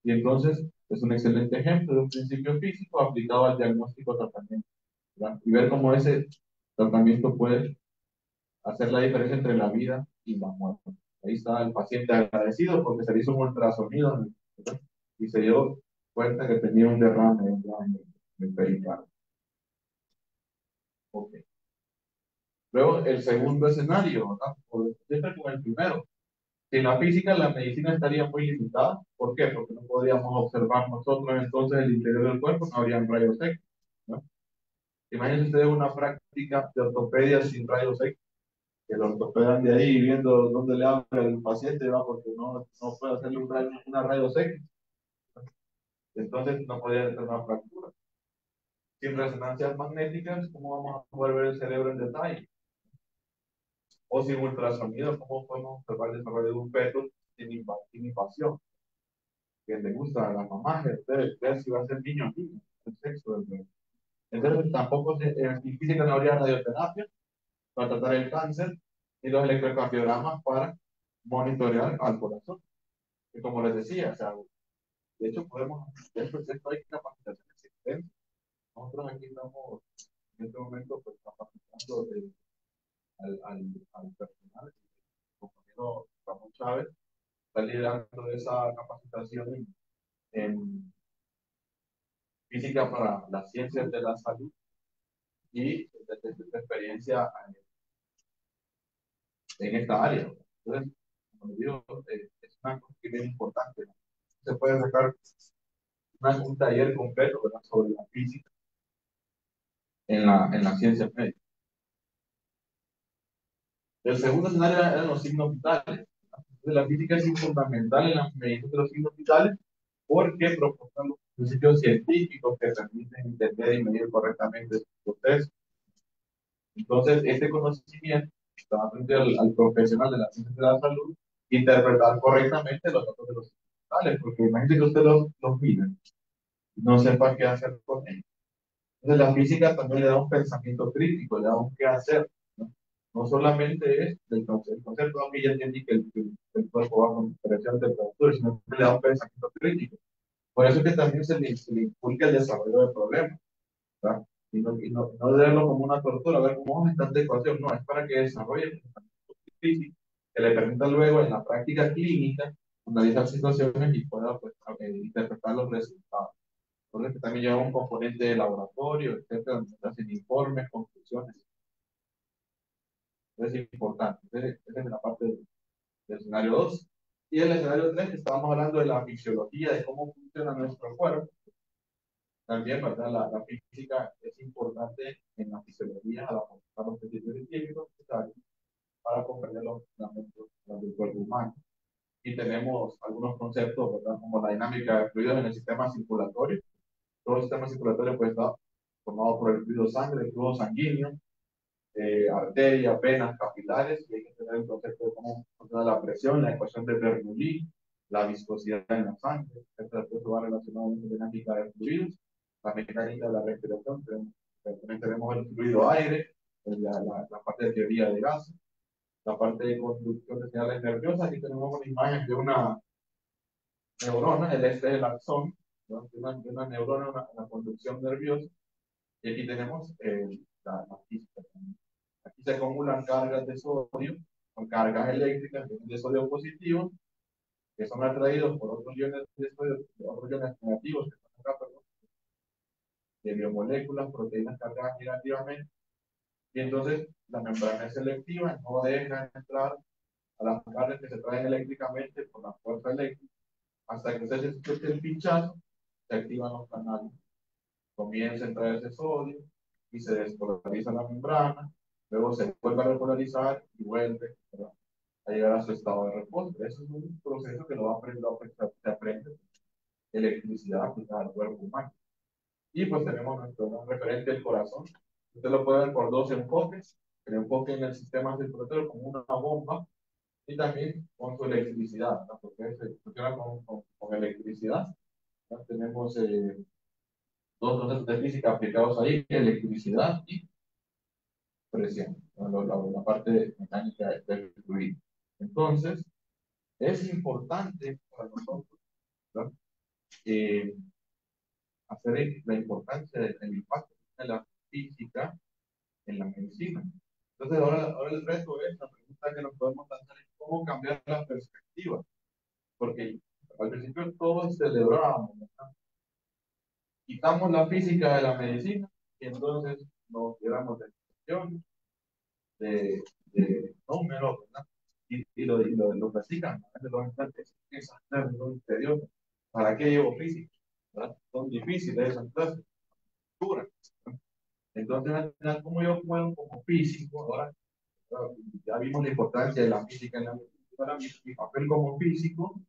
Y entonces es un excelente ejemplo de un principio físico aplicado al diagnóstico tratamiento, ¿verdad? Y ver cómo ese tratamiento puede hacer la diferencia entre la vida y la muerte. Ahí está el paciente agradecido porque se le hizo un ultrasonido, ¿verdad? Y se dio cuenta que tenía un derrame en el pericardio. Okay. Luego el segundo escenario, ¿verdad? Siempre con el primero. Sin la física, la medicina estaría muy limitada. ¿Por qué? Porque no podríamos observar nosotros entonces el interior del cuerpo, no habrían rayos X, ¿no? Imagínense ustedes una práctica de ortopedia sin rayos X, que lo ortopedan de ahí viendo dónde le abre el paciente, ¿va? Porque no puede hacerle una rayos X. Entonces no podría tener una fractura. Sin resonancias magnéticas, ¿cómo vamos a poder ver el cerebro en detalle? O sin ultrasonido, ¿cómo podemos observar el desarrollo de un feto sin invasión? Que le gusta a la mamá, ver si va a ser niño o niña, el sexo del bebé. Entonces, tampoco en física no habría radioterapia para tratar el cáncer y los electrocardiogramas para monitorear al corazón. Y como les decía, o sea, de hecho, dentro de esto hay capacitación existente. Nosotros aquí estamos en este momento pues, capacitando al personal. El compañero Ramón Chávez está liderando esa capacitación en física para las ciencias de la salud y desde su experiencia en esta área. Entonces, como digo, es una cosa que es importante. Se puede sacar un taller completo, ¿verdad? Sobre la física en la ciencia médica. El segundo escenario eran los signos vitales. Entonces, la física es fundamental en la medición de los signos vitales porque proporciona los principios científicos que permiten entender y medir correctamente estos procesos. Entonces, este conocimiento va a frente al profesional de la ciencia de la salud interpretar correctamente los datos de los signos vitales, porque imagínese que usted los mira, no sepa qué hacer con ellos. Entonces, la física también le da un pensamiento crítico, le da un qué hacer. No solamente es el concepto que ya entendí que el cuerpo va con presión de temperatura, sino que le da un pensamiento crítico. Por eso es que también se le inculca el desarrollo de problemas, ¿verdad? Y no verlo como una tortura, ver cómo está en ecuación, no, es para que desarrolle el pensamiento crítico, que le permita luego en la práctica clínica analizar situaciones y pueda pues, interpretar los resultados. Por eso que también lleva un componente de laboratorio, etcétera, donde se hacen informes, conclusiones. Es importante. Esa es la parte del escenario 2. Y el escenario 3, estábamos hablando de la fisiología, de cómo funciona nuestro cuerpo. También, ¿verdad? La física es importante en la fisiología, a los principios científicos necesarios para comprender los fundamentos del cuerpo humano. Y tenemos algunos conceptos, ¿verdad? Como la dinámica de fluidos en el sistema circulatorio. Todo el sistema circulatorio puede estar formado por el fluido sangre, el fluido sanguíneo, arterias, venas, capilares, y hay que tener el concepto de cómo funciona la presión, la ecuación de Bernoulli, la viscosidad en la sangre, etcétera. Todo va relacionado con la dinámica de fluidos, la mecánica de la respiración, también tenemos el fluido aire, la parte de teoría de gases, la parte de conducción de señales nerviosas. Aquí tenemos una imagen de una neurona, este es el axón, ¿no? De una neurona, una conducción nerviosa, y aquí tenemos la física. Aquí se acumulan cargas de sodio, con cargas eléctricas de sodio positivo, que son atraídos por otros iones de sodio, otros iones negativos, que están acá, perdón, de biomoléculas, proteínas cargadas negativamente, y entonces la membrana es selectiva, no deja entrar a las cargas que se traen eléctricamente por la fuerza eléctrica, hasta que se siente el pinchazo, se activan los canales, comienza a entrar ese sodio y se despolariza la membrana, luego se vuelve a repolarizar y vuelve, ¿verdad?, a llegar a su estado de reposo. Eso es un proceso que lo va a aprender, se aprende electricidad aplicada al cuerpo humano. Y pues tenemos nuestro referente, el corazón. Usted lo puede ver por dos enfoques: el enfoque en el sistema circulatorio como una bomba, y también con su electricidad, ¿no? Porque se funciona con electricidad, ¿no? Tenemos dos conceptos de física aplicados ahí: electricidad y presión, ¿no? La parte mecánica del fluido. Entonces, es importante para nosotros, ¿no?, hacer la importancia del impacto de la física en la medicina. Entonces, ahora el reto es, la pregunta que nos podemos hacer es cómo cambiar la perspectiva, porque al principio todos celebrábamos, ¿verdad? Quitamos la física de la medicina y entonces nos quedamos de cuestiones, de números, ¿verdad? Y lo practican, los estudiantes, esas clases son tediosas. ¿Para qué llevo física? ¿Verdad? Son difíciles esas clases, duras. Entonces, al final, como yo puedo como físico, ahora ya vimos la importancia de la física en la medicina, ahora mi papel como físico,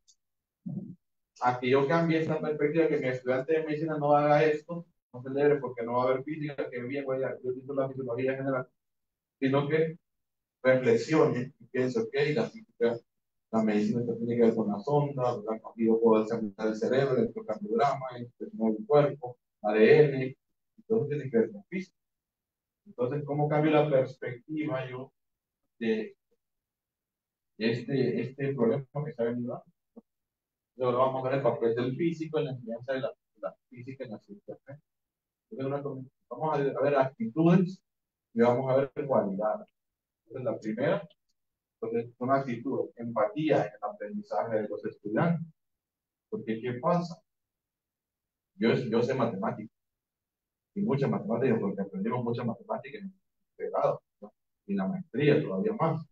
a que yo cambie esta perspectiva, que mi estudiante de medicina no haga esto, no celebre porque no va a haber física, que bien, voy a, yo hice la fisiología general, sino que reflexione y piense, ok, la física, la medicina tiene que ver con las ondas, aquí yo puedo examinar el cerebro, el electrocardiograma, el cuerpo, ADN, y todo tiene que ver con física. Entonces, ¿cómo cambio la perspectiva yo de este problema que está venido dando? Ahora vamos a ver el papel del físico en la enseñanza de la física en la ciencia. Entonces, vamos a ver actitudes y vamos a ver cualidades. Entonces, la primera, entonces, son actitudes: empatía en el aprendizaje de los estudiantes. Porque, ¿qué pasa? Yo sé matemáticas, y muchas matemáticas, porque aprendimos muchas matemáticas en el grado, ¿no?, y la maestría todavía más.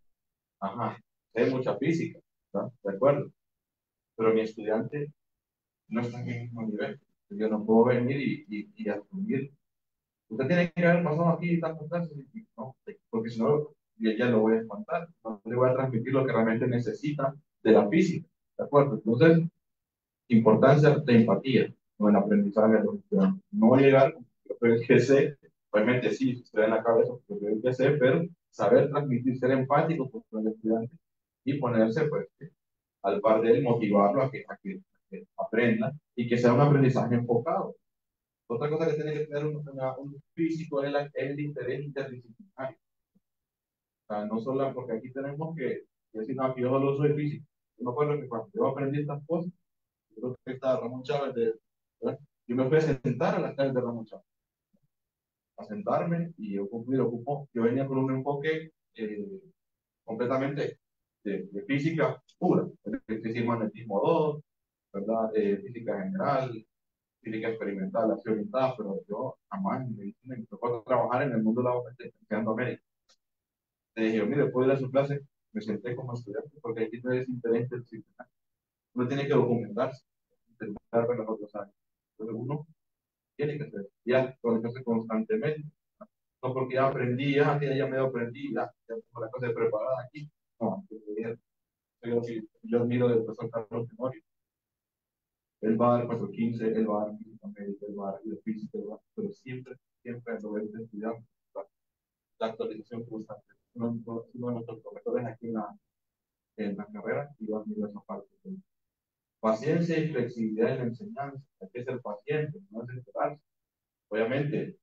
Ajá, sé mucha física, ¿no?, de acuerdo, pero mi estudiante no está en el mismo nivel. Yo no puedo venir y asumir, usted tiene que haber pasado aquí tantas clases, no, porque si no, yo ya lo voy a espantar, no le voy a transmitir lo que realmente necesita de la física, ¿de acuerdo? Entonces, importancia de empatía en el aprendizaje de los estudiantes. No llegar, yo creo que sé, obviamente sí, estoy en la cabeza, porque yo que sé, pero saber transmitir, ser empático con el estudiante y ponerse pues al par de él, motivarlo a que aprenda y que sea un aprendizaje enfocado. Otra cosa que tiene que tener un físico es el interés interdisciplinario. O sea, no solo porque aquí tenemos que decir, no, aquí yo solo soy físico. Yo me acuerdo que cuando yo aprendí estas cosas, yo creo que estaba Ramón Chávez, ¿verdad?, yo me fui a sentar a las clases de Ramón Chávez, a sentarme, y yo venía con un enfoque completamente de física pura, electricismo, magnetismo 2, ¿verdad? Física general, física experimental, así orientada, pero yo jamás en medicina me tocó trabajar en el mundo laboral estudiando América. Le dije, mire, puedo ir a su clase, me senté como estudiante, porque aquí no es interés interdisciplinar. Uno tiene que documentarse, intentar ver los otros años. Entonces uno tiene que estudiar, actualizarse constantemente. No porque ya aprendí, ya me aprendí, ya tengo la cosa preparada aquí. No, yo admiro del profesor Carlos Tenorio. Él va a dar 415, él va a dar física médica, él va a dar física, pero siempre lo ves estudiando. la actualización constante. Uno de nuestros profesores aquí en la carrera y van a ir a esa parte. Paciencia y flexibilidad en la enseñanza. Hay que ser paciente, no es esperarse. Obviamente,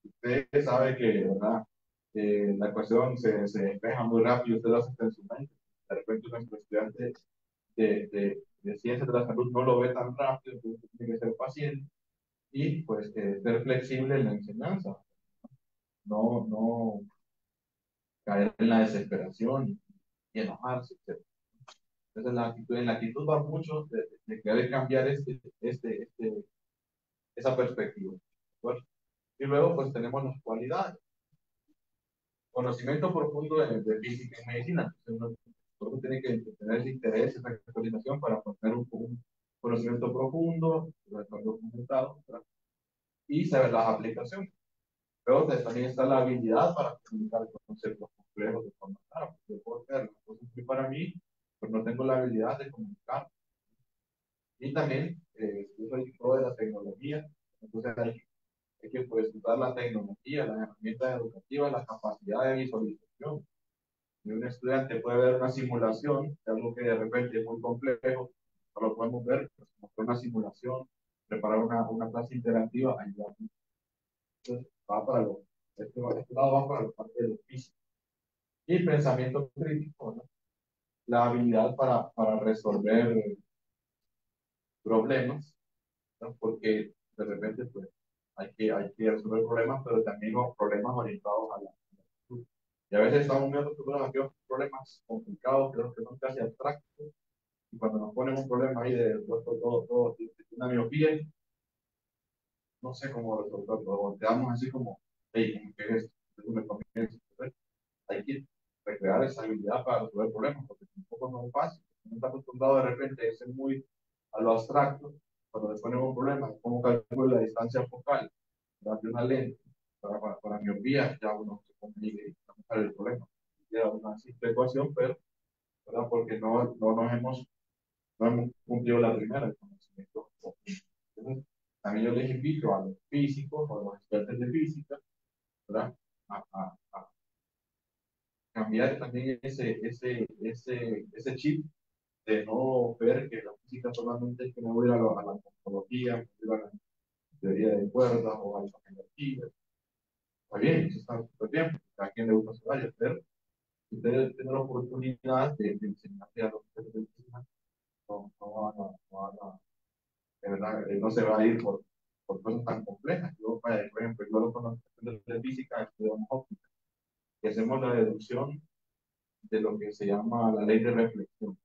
usted sabe que, ¿verdad? La ecuación se despeja muy rápido, usted lo hace en su mente. De repente, nuestro estudiante de ciencias de la salud no lo ve tan rápido, entonces tiene que ser paciente y pues ser flexible en la enseñanza. No caer en la desesperación y enojarse, etc. Entonces, en la actitud va mucho de querer cambiar esa perspectiva. Bueno, y luego, pues tenemos las cualidades. Conocimiento profundo de física y medicina. Entonces, uno tiene que tener ese interés, esa actualización para tener un conocimiento profundo, documentado, ¿verdad? Y saber las aplicaciones. Luego también está la habilidad para comunicar conceptos complejos de forma clara. Yo puedo hacer las cosas que para mí, pues no tengo la habilidad de comunicar. Y también, yo soy pro de la tecnología, entonces hay que pues, usar la tecnología, las herramientas educativas, la capacidad de visualización. Y un estudiante puede ver una simulación de algo que de repente es muy complejo, no lo podemos ver, pues, mostrar una simulación, preparar una clase interactiva, ayudar. Entonces, va para este lado va para la parte de lo físico. Y pensamiento crítico, ¿no? La habilidad para resolver problemas, ¿no? Porque de repente pues, hay que resolver problemas, pero también los problemas orientados a la actitud. Y a veces estamos muy acostumbrados a aquellos problemas complicados, creo que son casi abstractos, y cuando nos ponen un problema ahí de todo, una miopía, no sé cómo resolverlo, o quedamos así como, hey, ¿qué es esto? Eso me conviene. Hay que recrear esa habilidad para resolver problemas, porque tampoco no es fácil. Uno está acostumbrado de repente a ser muy a lo abstracto, cuando le ponemos un problema, cómo calculo la distancia focal de una lente para miopía, ya uno se pone ahí a buscar el problema. Ya una simple ecuación, pero ¿verdad? Porque no hemos cumplido la primera, el conocimiento. Entonces, también yo les invito a los físicos o a los expertos de física, ¿verdad? A cambiar también ese chip de no ver que la física solamente es que me voy a la topología, me voy a la teoría de cuerdas o a la energía. Está bien, eso está súper bien, a quien le gusta su área, pero si ustedes tienen la oportunidad de enseñarle a los que se enseñan, de verdad, no se va a ir por cosas tan complejas. Yo, por ejemplo, yo lo conozco de física, estudiamos óptica, y hacemos la deducción de lo que se llama la ley de reflexión.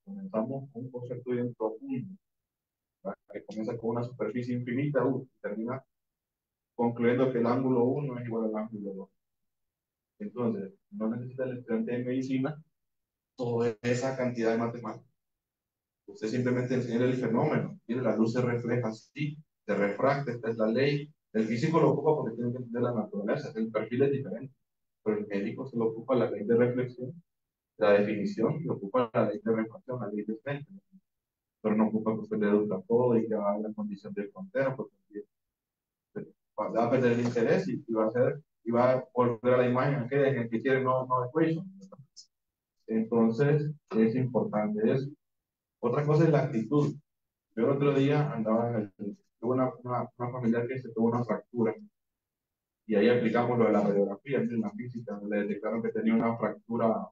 Comenzamos con un concepto bien profundo, ¿verdad? Que comienza con una superficie infinita y termina concluyendo que el ángulo 1 es igual al ángulo 2. Entonces, no necesita el estudiante de medicina toda esa cantidad de matemáticas. Usted simplemente enseña el fenómeno. Mire, la luz se refleja así, se refracta, esta es la ley. El físico lo ocupa porque tiene que entender la naturaleza, el perfil es diferente. Pero el médico se lo ocupa la ley de reflexión, la definición, se ocupa la ley de refracción, la ley de Stern. Pero no ocupa que usted le deduzca todo y que haga la condición de frontera, porque va a perder el interés y va a volver a la imagen aquella en el que quiere no equation. Entonces, es importante eso. Otra cosa es la actitud. Yo el otro día andaba tuve una familiar que se tuvo una fractura y ahí aplicamos lo de la radiografía, en la física, le detectaron que tenía una fractura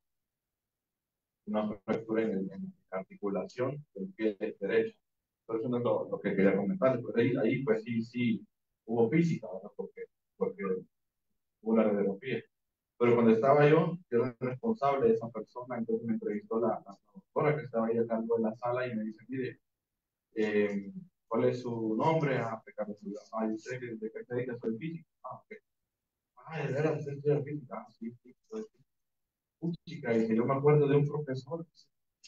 en la articulación del pie derecho. Por eso no es lo que quería comentar. Pues ahí pues sí hubo física, ¿verdad? Porque hubo la radiografía. Pero cuando estaba yo era el responsable de esa persona, entonces me entrevistó la doctora que estaba ahí al cargo de la sala y me dice, mire, ¿cuál es su nombre? Ah, Ricardo Zulá. Ah, yo sé que de qué se dedica, soy físico. Ah, ok. Ah, de veras, usted estudia física. Ah, sí, sí, soy física. Y que yo me acuerdo de un profesor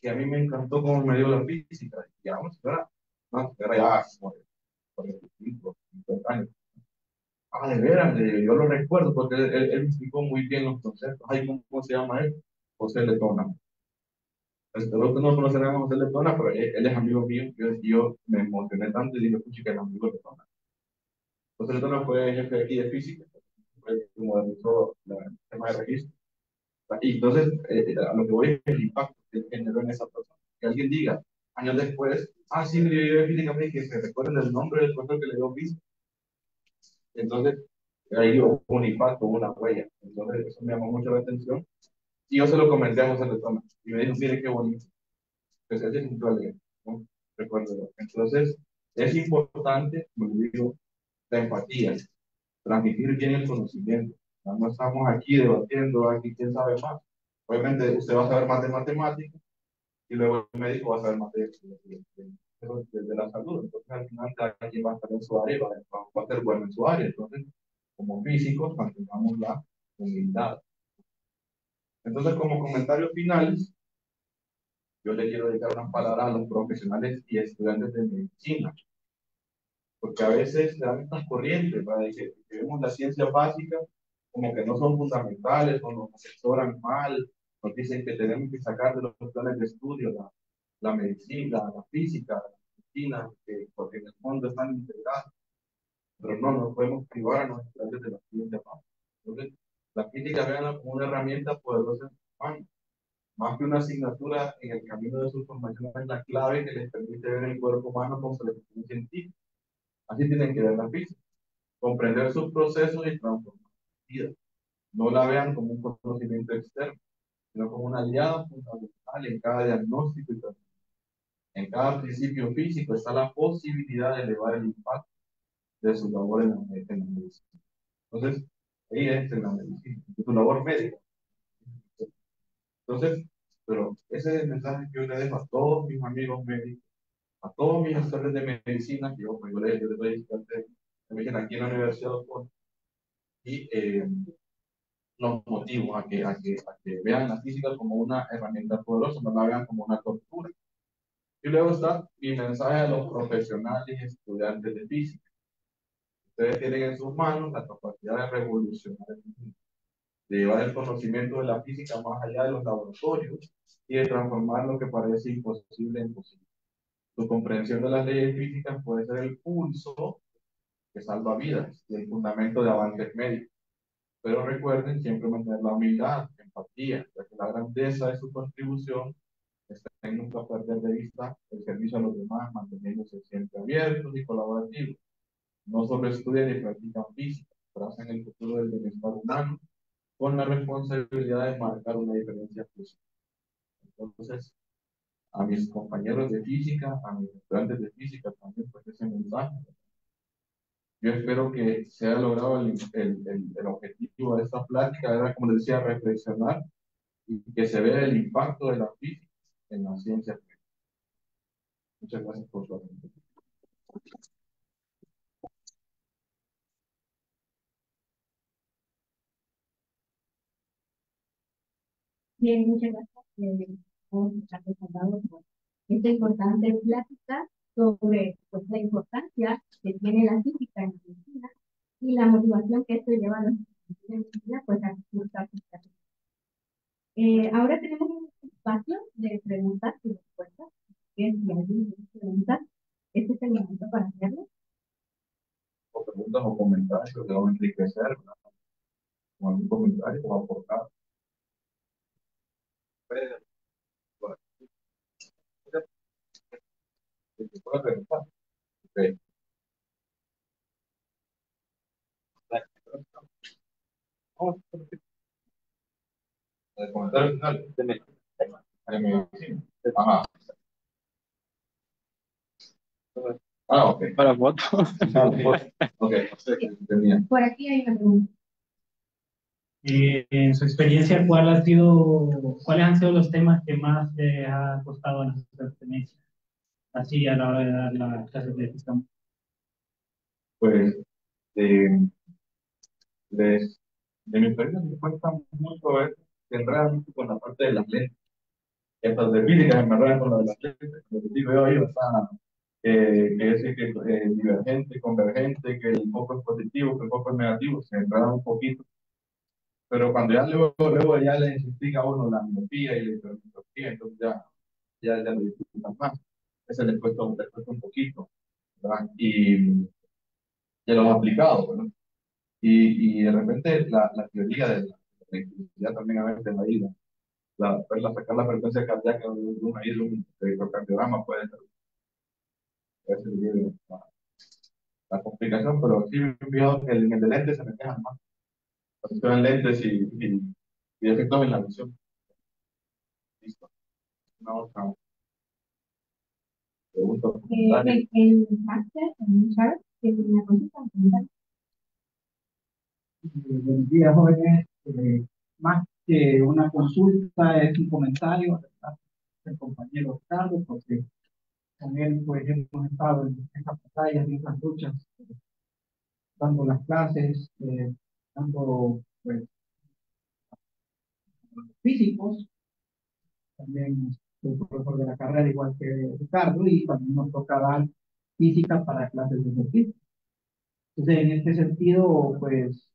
que a mí me encantó cómo me dio la física. Y vamos, era, no, era ya como de 45, 50 años. Ah, de veras, yo lo recuerdo porque él me explicó muy bien los conceptos. Ay, ¿cómo se llama él? José Letona. Espero que no conocerán a José Letona, pero él es amigo mío. Yo me emocioné tanto y dije, pucha, que es amigo de Letona. José Letona fue jefe de aquí de física, fue el que modernizó el tema de registro. Y entonces, a lo que voy es el impacto que generó en esa persona. Que alguien diga, años después, ah, sí, me dio físicamente que se recuerden el nombre del profesor que le dio vista. Entonces, ahí hubo un impacto, una huella. Entonces, eso me llamó mucho la atención. Y yo se lo comenté a José Letona. Y me dijo, mire qué bonito. Pues él se sintió alegre, ¿no? Recuerdo. Entonces, es importante, como digo, la empatía, transmitir bien el conocimiento. No estamos aquí debatiendo, aquí quién sabe más. Obviamente, usted va a saber más de matemáticas y luego el médico va a saber más de la salud. Entonces, al final, cada quien va a estar en su área y va a ser bueno en su área. Entonces, como físicos, mantengamos la humildad. Entonces, como comentarios finales, yo le quiero dedicar unas palabras a los profesionales y estudiantes de medicina, porque a veces se dan estas corrientes, ¿verdad? De que vemos la ciencia básica como que no son fundamentales o nos asesoran mal, nos dicen que tenemos que sacar de los planes de estudio la medicina, la física, la medicina, porque en el fondo están integrados, pero no nos podemos privar a los estudiantes de la ciencia básica. Entonces, la física vean como una herramienta poderosa en sus manos. Más que una asignatura en el camino de su formación, es la clave que les permite ver el cuerpo humano con selección científica. Así tienen que ver la física, comprender sus procesos y transformar su vida. No la vean como un conocimiento externo, sino como una aliada fundamental en cada diagnóstico y tratamiento. En cada principio físico está la posibilidad de elevar el impacto de su labor en la medicina. Entonces, ahí es en la medicina, de su labor médica. Entonces, pero ese es el mensaje que yo le dejo a todos mis amigos médicos, a todos mis estudiantes de medicina, que yo les doy estudiantes de medicina aquí en la Universidad de Oxford, y los motivo a que vean la física como una herramienta poderosa, no la vean como una tortura. Y luego está mi mensaje a los profesionales y estudiantes de física. Ustedes tienen en sus manos la capacidad de revolucionar el mundo, de llevar el conocimiento de la física más allá de los laboratorios y de transformar lo que parece imposible en posible. Su comprensión de las leyes físicas puede ser el pulso que salva vidas y el fundamento de avances médicos. Pero recuerden siempre mantener la humildad, empatía, ya que la grandeza de su contribución está en nunca perder de vista el servicio a los demás, manteniéndose siempre abiertos y colaborativos. No solo estudian y practican física, trazan el futuro del bienestar humano con la responsabilidad de marcar una diferencia positiva. Entonces, a mis compañeros de física, a mis estudiantes de física también, pues ese mensaje. Yo espero que se haya logrado el objetivo de esta plática, era, como les decía, reflexionar y que se vea el impacto de la física en la ciencia. Muchas gracias por su atención. Bien, muchas gracias por estar presentando esta importante plática sobre pues, la importancia que tiene la física en la medicina y la motivación que esto lleva a los estudiantes de medicina pues, a buscar física. Ahora tenemos un espacio de preguntas y respuestas. Que si alguien tiene preguntas, este es el momento para hacerlo. O preguntas o comentarios que van a enriquecer, ¿verdad? O algún comentario o aportar. ¿Se puede preguntar? Ok. El comentario final de medicina. Ajá. Ok. Para foto. Ok, tenía. Por aquí hay una pregunta. En su experiencia, ¿cuáles han sido los temas que más le ha costado en su experiencia? Así a la hora de dar las clases de física. Pues, de, les, de mi experiencia me cuesta mucho ver que enredan mucho con la parte de las leyes. Estas de física me enredan con la de las leyes. Lo que digo yo ahí, o sea, que es que divergente, convergente, que el foco es positivo, que el foco es negativo, se enredan un poquito. Pero cuando ya luego ya les explica a uno la miopía y la hipermetropía, entonces ya lo disfrutan más. Ese les cuesta un poquito, ¿verdad? Y los aplicados, ¿verdad? Y de repente la teoría de la electricidad también a veces ahí, sacar la frecuencia cardíaca de un electrocardiograma puede ser la complicación, pero sí me he fijado que en el de lentes se me quejan más. Así se ven lentes y efectos en la visión. Listo. Una otra pregunta. El máster en Chart, que es una cosita, Buenos días, jóvenes. Más que una consulta, es un comentario del compañero Carlos, porque con él pues hemos estado en estas batallas, en estas luchas, dando las clases, dando pues, físicos, también soy profesor de la carrera igual que Ricardo, y también nos toca dar física para clases de ejercicio. Entonces, en este sentido, pues,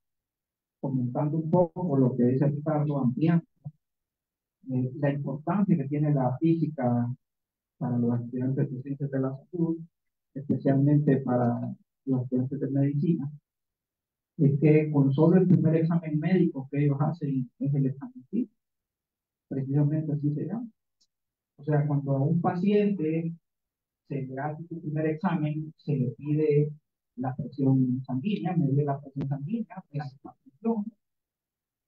comentando un poco lo que dice Ricardo, ampliando la importancia que tiene la física para los estudiantes de ciencias de la salud, especialmente para los estudiantes de medicina, es que con solo el primer examen médico que ellos hacen es el examen físico, precisamente así se llama. O sea, cuando a un paciente se le hace su primer examen, se le pide la presión sanguínea, medir la presión sanguínea, la presión,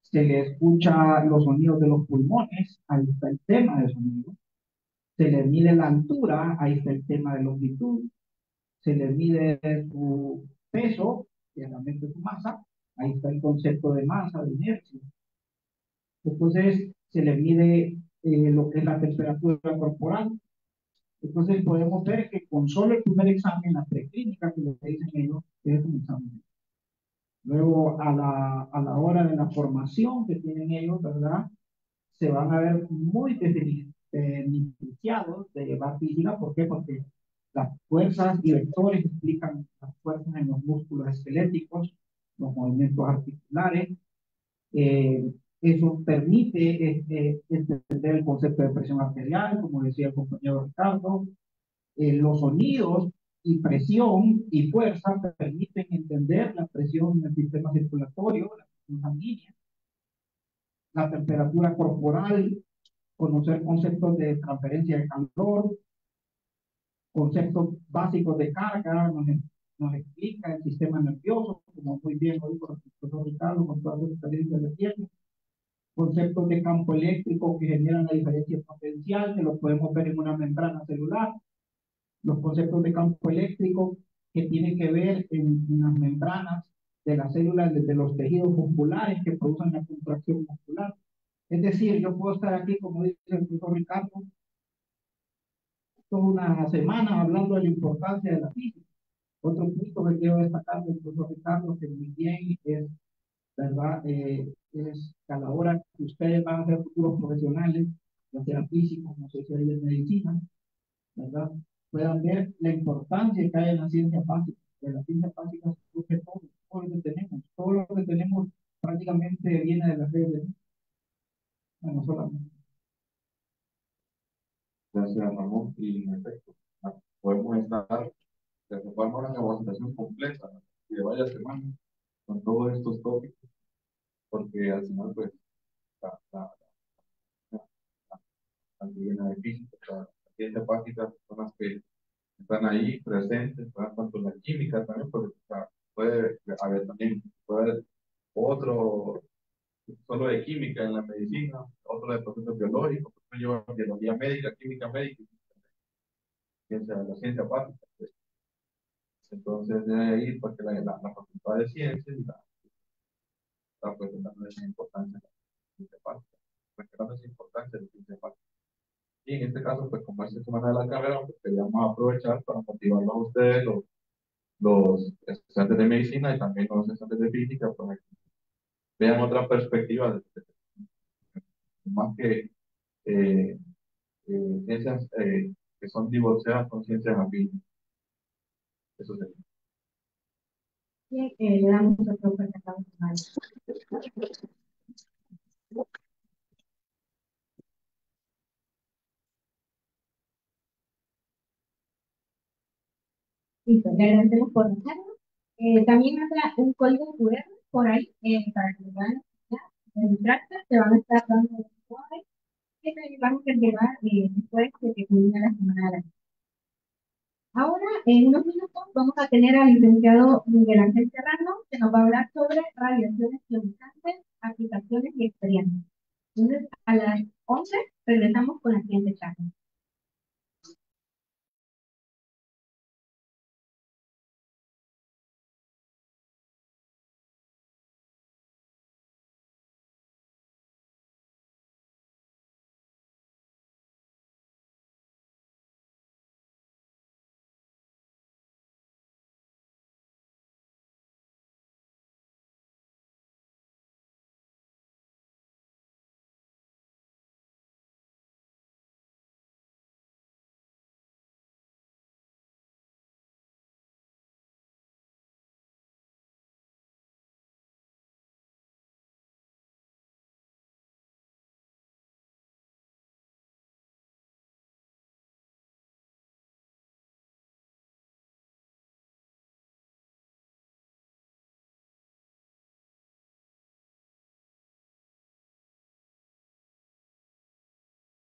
se le escucha los sonidos de los pulmones, ahí está el tema de sonido, se le mide la altura, ahí está el tema de longitud, se le mide su peso, que es realmente su masa, ahí está el concepto de masa, de inercia. Entonces, se le mide lo que es la temperatura corporal. Entonces, podemos ver que con solo el primer examen, la preclínica que le dicen ellos, es un examen. Luego, a la hora de la formación que tienen ellos, ¿verdad? Se van a ver muy beneficiados de llevar física. ¿Por qué? Porque las fuerzas y vectores explican las fuerzas en los músculos esqueléticos, los movimientos articulares. Eso permite entender el concepto de presión arterial, como decía el compañero Ricardo. Los sonidos y presión y fuerza permiten entender la presión en el sistema circulatorio, la presión sanguínea, la temperatura corporal, conocer conceptos de transferencia de calor, conceptos básicos de carga, nos explica el sistema nervioso, como muy bien lo dijo el profesor Ricardo con todas sus experiencias de tiempo, conceptos de campo eléctrico que generan la diferencia potencial, que lo podemos ver en una membrana celular, los conceptos de campo eléctrico que tienen que ver en las membranas de las células de los tejidos musculares que producen la contracción muscular. Es decir, yo puedo estar aquí, como dice el profesor Ricardo, toda una semana hablando de la importancia de la física. Otro punto que quiero destacar del profesor Ricardo, que muy bien es, ¿verdad? Es que a la hora que ustedes van a ser futuros profesionales, ya sea físicos, no sé si hay de medicina, ¿verdad? Puedan ver la importancia que hay en la ciencia básica. De la ciencia básica surge todo lo que tenemos. Todo lo que tenemos prácticamente viene de las redes. Bueno, solamente. Gracias, Ramón. Y en efecto, podemos estar, podemos una capacitación completa y de varias semanas con todos estos tópicos, porque al final, pues, la, la, la, la disciplina de física, la ciencia básica, son las que están ahí presentes, ¿verdad? Tanto la química también, porque o sea, puede haber también, puede haber otro, solo de química en la medicina, otro de procesos biológicos, otro lleva biología médica, química médica, ciencia, la ciencia básica. Pues. Entonces, de ahí, porque la facultad de ciencias y pues, dando esa importancia a la ciencia básica, pues, dando esa importancia a la ciencia básica. Y en este caso, pues como esta semana de la carrera, pues queríamos aprovechar para motivarlos a ustedes, los estudiantes de medicina y también los estudiantes de física, para que vean otra perspectiva, más que eh, ciencias que son divorciadas con ciencias afines. Eso sería. Bien, le damos otro fuerte aplauso a listo, le agradecemos por dejarnos. También habrá un código QR por ahí para que puedan registrarse, te van a estar dando suave que te van a llevar después de que termine la semana de la. Ahora, en unos minutos, vamos a tener al licenciado Miguel Ángel Serrano, que nos va a hablar sobre radiaciones ionizantes, aplicaciones y experiencias. Entonces, a las 11 regresamos con la siguiente charla.